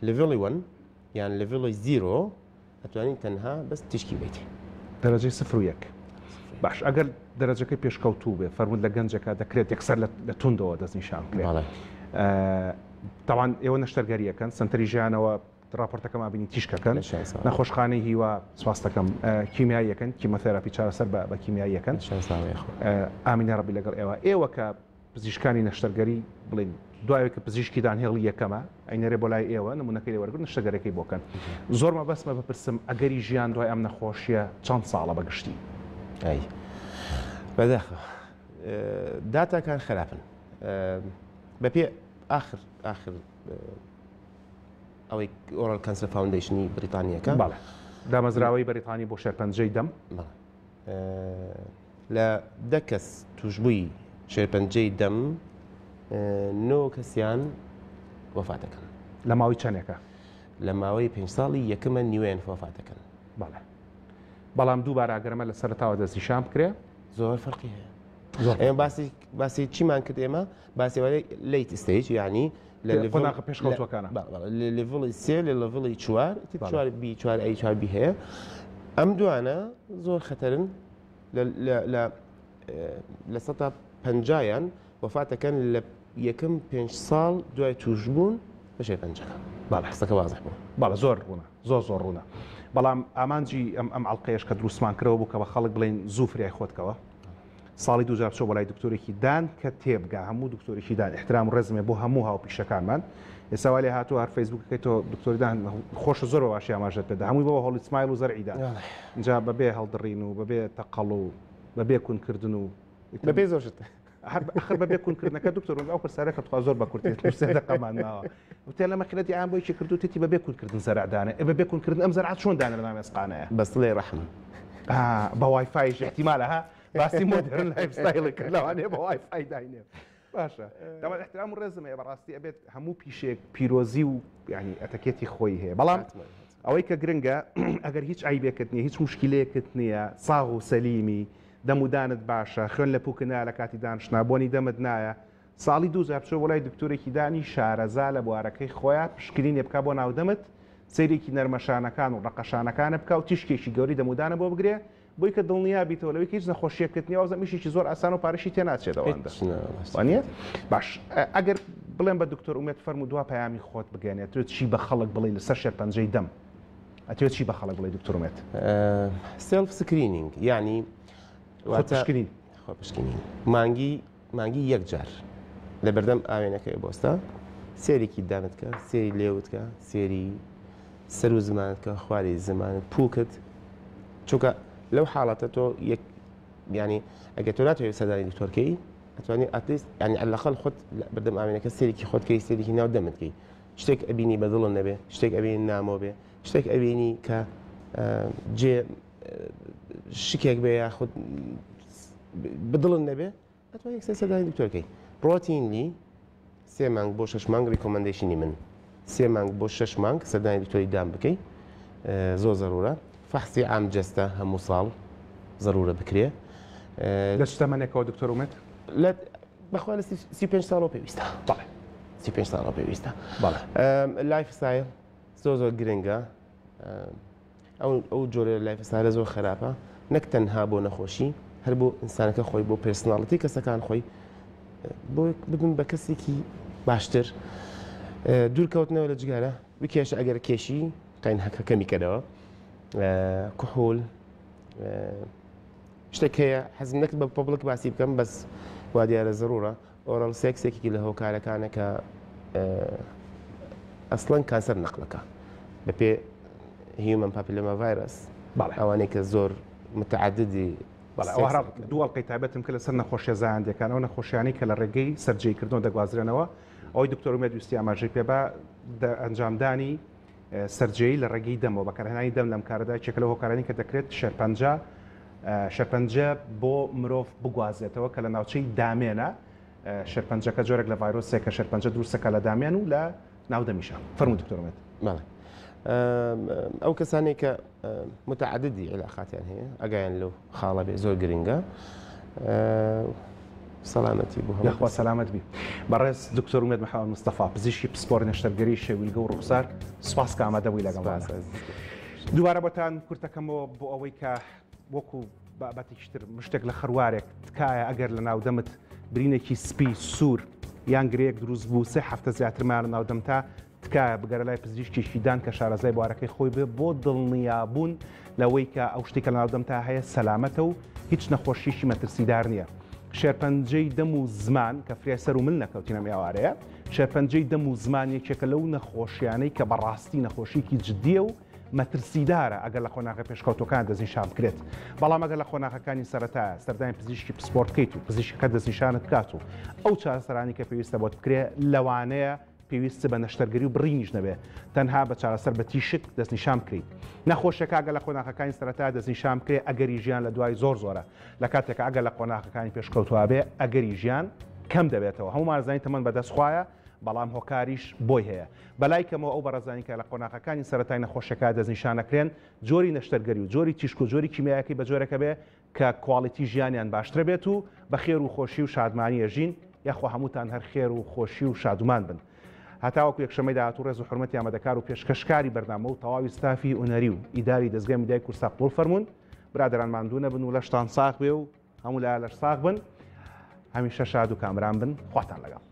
Speaker 2: لڤڵی 1 یان لڤڵی 0 ئەتوانین تەنها بەس تشکی بێتی
Speaker 1: دەرەجەی 0 باش ئەگەر دەرەجەکەی پێشکەوتوو بێ فەرمووت لە گەنجەکە دەکرێت یەکسەر لە توندەوە دەستنیشان کرێ تاوان ئێوە نەشتەرگەریەکەن سنتەری ژیانەوە راپۆرتەکەم بینی تیشکەکەن نەخۆشخانەی هیوا سواس دەکەم کیمیاییەکەن کیمۆتێراپی چارەسەر بە کیمیاییەکەن ئامینە ڕەبی لەگەڵ ئێوە کە پزیشکانی نەشتەرگەری بڵێن دوایە کە پزیشکی دانهێڵی یەکەمە ئەینەرێ بۆ لای ئێوە نمونونەکەی لێوەرگن نەشتەگەرەکەی بۆکەن زۆرمە بەسمە بپرسم ئەگەری ژیان دوای ئەم نەخۆشیە چەند ساڵە بەگشتی
Speaker 2: بەداخە داتاکان خراپن بەپێ آخر ئەوەی ئۆرال کانسەر فاوندیشنی بریتانیەکە
Speaker 1: دامەزراوەی بەریتانی بۆ شێرپەنجەی دەم
Speaker 2: لە 10 کەس توشببووی شێرپەنجەی دەم 9 کەسیان وەفاتەکەن
Speaker 1: لە ماوەی چەندێکە
Speaker 2: لە ماوەی 5 ساڵی یەکەمە نیوێن وەفاتەکەن
Speaker 1: بەڵام دووبارە ئەگەرمە لە سەرتاوە دەستنیشان بکرێ
Speaker 2: زۆر فەرقی هەیە ئێمە باسی چیمان کرد ئێمە باسیوارەی لیت ستیج یعنی
Speaker 1: قۆناغە پێشکەوتوەکانە
Speaker 2: لە لێڤڵی 3 لە لەڤڵی 4 بی هەیە ئەم دوانە زۆر خەتەرن لە 150یان وەفاتەکەن لە یەکەم 5 ساڵ دوای توشبوون بە شێرپەنجەکە قسەکە وازح بوو
Speaker 1: زۆر ڕوونە زۆر ڕوونە بەڵام ئامانجی ئەم ئەڵلقەیەش کە دروستمان کرەوە بوو کە بە خەڵک بڵێن زوو فریای خۆتکەوە ساڵی 2004 بەلای دکتۆرێکی دان کە تێبگا هەموو دکتۆرێکی دان احترام و ڕێزمێ بۆ هەموو هاوپیشەکانمان ئێستا لێ هاتووە هەر فەیسبووکەکەی تۆ دکتۆری دان خۆش زۆر باشی ئاماژەت پێدا هەمووی بەوە هەڵی سمایل و زەرعیدا اینجا بەبێ هەڵدڕین و بەبێ تەقەڵ و بەبێ کونکردن و
Speaker 2: بەبێ زۆرشت
Speaker 1: آخر بەبێ کونکردنەکە دکتۆر ئەو پرسیارەکە تخوا زۆر بەکورتێت دەقەمان ناوە وتێ لە مەخلەتی ئام بۆی کردو تێتی بەبێ کونکردن زەرعدانە بەبێ کونکردن ئەم زەرعات چۆن دانە لە مێسقانەیە
Speaker 2: بەسڵێ ڕەحم
Speaker 1: بە وایفایش احتیمالە ها باسی مۆدرن لایف ستایلەکە لەوانەیە بە وایفای داینێ باشە دەما احترام و ڕێزمەیە بەڕاستی ئەبێت هەموو پیشێک پیرۆزی و ینی ئەتەکێتی خۆی هەیە بەڵام ئەوەی کە گرنگە ئەگەر هیچ عیبێکت نییە هیچ مشکلەیەکت نییە ساغ و سەلیمی دەمودانت باشە خوێن لە پووکنا لە کاتی دانیشتنابوونی دەمت نایە ساڵی 2004 وڵای دکتۆرێکی دانی شارەزا لە بوارەکەی خۆیان پشکرینێ بکە بۆ ناودەمت سەیرێکی نەرمەشانەکان و ڕقەشانەکانە بکە و تیشکێکی گەوری دەمودانە بۆ بگرێ بۆی کە دڵنیا بیتەوە لەوەی هیچ نەخۆشیەکەت نییە زەمیشێکی زۆر ئاسان و پارەشی تێناچێتەوەندە وانە باش ئەگەر بڵێن بە دکتۆر ئومێد فەرمو دوا پەیامی خۆت بگەنێت توێت چی بە خەڵک بڵێ لەسەر شێرپەنجەی دەم ئەتوێت چی بە خەڵک بڵێ دکتۆر ئومێد
Speaker 2: سێلف سکرینینگ یعنی
Speaker 1: خۆپشکنین
Speaker 2: مانگی یەک جار لە بەردەم ئاوێنەکەی بۆستا سێرێکی دامتکە سێری لێوتکە سێری سەر و زمانتکە خواری زمانت پووکت چونکە لەو حاڵەتە تۆ ینی ئەگە تۆ ناتوێت سەردانی دکتۆرکەی ئەتوانانی ئەتلیست ینی ئەلەقەڵ خۆت بەردەم ئاوێنەکە سێرێکی خۆتکەی سێرێکی ناو دەمتکەی شتێک ئەبینی بە دڵن نەبێ شتێک ئەبینی نامۆ بێ شتێک ئەبینی کە جێ شکێک بێ یاخود بدڵن نەبێ ئەتوانانی سەردانی دکتۆرکەی ڕۆتینلی 3 مانگ بۆ 6 مانگ ریکۆمەندیشنی من 3 مانگ بۆ 6 مانگ سەردانی دکتۆری دام بکەی زۆر زەرورە فەحسی عام جەستە هەموو ساڵ زەرورە بکرێ
Speaker 1: لە شتەمەنێکەوە دکتۆر ئومێد
Speaker 2: بەخوا لە 35 ساڵەوە پێویستە 35 ساڵەوە پێویستە لایف ستایل زۆر گرنگە ئەو جۆرە لایف ستایلە زۆر خراپە نەک تەنها بۆ نەخۆشی هەر بۆ ئینسانەکە خۆی بۆ پرسناڵەتی کەسەکان خۆی بۆ ببن بە کەسێکی باشتر دوورکەوتنەوە لە جگارە بکێشە ئەگەر کێشی قین هەکەکەمی کەدەوە کوحول شتێک هەیە حەزم نەکرد بە پۆبلک باسی بکەم بەس وا دیارە زەرورە ئۆرال سێکسێکی لە هۆکارەکانە کە ئەسڵەن کانسەر نەقلەکە بەپێ هیومەن پاپیلۆما ڤایرەس ئەوانەی کە زۆر متعددی
Speaker 1: ئەوە دووەڵ قەی تایبەتم کە لەسەر نەخۆشیە زایندەکان ئەو نەخۆشیانی کە لە ڕێگەی سەررجەیکردن دەگوازرێنەوە ئەوەی دکتۆر ومێد ویستی ئاماژەی پێبا ئەنجامدانی سەررجەی لە ڕێگەی دەمەوە بەکارهێنانی دەم لەم کارەدا چێکە لە هۆکارانی کە دەکرێت شەرپەنجە بۆ مرۆڤ بگوازێتەوە کە لە ناوچەی دامێنە شەرپەنجەکە جۆرێک لە ڤایرۆسێک کە شەرپەنجە دوورسەکە لە دامێن و لە ناودەمیشە فەرموو دکتۆر ومێد.
Speaker 2: ئەو کەسانی کە متعددی علاقاتیان هەیە ئەگەیان لەو خاڵە بێ زۆر گرنگە سەلامەتی بۆ
Speaker 1: یاخوا سەلامەت بی. بەڕێز دکتۆر ومێد محەممەد مستەفا پزیشکی پسپۆر نەشتەرگەری شێویلگە و ڕوخسار سوپاس کە ئامادە بووی لەگەڵ دووبارە بۆتان کورتەکەمەوە بۆ ئەوەی کە وەکو بابەتێکتر مشتێک لە خەروارێک تکایە ئەگەر لە ناودەمت برینێکی سپی سوور یان گرەیەک دروست بوو 3 هەفتە زیاترمان ناودەم تا تکایە بگەرە لای پزیشکیشیدان کە شارەزای بوارەکەی خۆی بێ بۆ دڵنیابوون لەوەی کە ئەو شتێکە لە ناودەم تا هەیە سەلامەتە و هیچ نەخۆشیشی مەترسیدار نییە. شێرپەنجەی دەم و زمان کە فرێسەر و من نەکەوتینە ئێوارەیە شێرپەنجەی دەم و زمان یەکێکە لەو نەخۆشیانەی کە بەڕاستی نەخۆشیکی جددیە و مەترسیدارە ئەگەر لە خۆناغی پێشکەوتەکان دەستنیشان بکرێت. بەڵام ئەگەر لە خۆناغەکانی سەرەتایە سەردانی پزیشکی پسپۆرت بکەیت و پزیشکەکە دەستنیشانت بکات و ئەو چارەسەرانی کە پێویستە بۆت بکرێت لەوانەیە پێویستە بە نەشتەرگەری و بڕینیش نەبێ تەنها بە چارەسەر بە تیشک دەستنیشان بکەیت. نەخۆشیەکە ئەگەر لە خۆناغەکانی سەرەتا دەستنیشان بکرێت ئەگەری ژیان لە دوای زۆرە لە کاتێک ئەگەر لە خۆناغەکانی پێشکەوتووا بێ ئەگەری ژیان کەم دەبێتەوە. هەموو مارزانی تەمەن بەدەستخوایە بەڵام هۆکاریش بۆی هەیە. بەلای کەمەوە ئەو بەڕێزانی کە لە خۆناغەکانی سەرەتای نەخۆشیەکە دەستنیشانەکرێن جۆری نەشتەرگەری و جۆری تیشک و جۆری کیمیایەکەی بە جۆرەکە بێ کە کواڵیتی ژیانیان باشترە بێت و بە خێر و خۆشی و شادمانی ئەژین یاخوا هەمووتان هەر خێر و خۆشی و شادومان بن. هەتاوەکو یەکشەمەی داهاتوو ڕێز و حورمەتی ئامادەکار و پێشکەشکاری بەرنامە و تەواوی ستافی ئونەری و ئیداری دەستگای میدیای کورسا قبول فەرموون برادران ماندوو نەبن و لەشتان ساغ بێ و هەموو لایە لەش ساغ بن هەمیشە شاد و کامران بن خواتان لەگەڵ.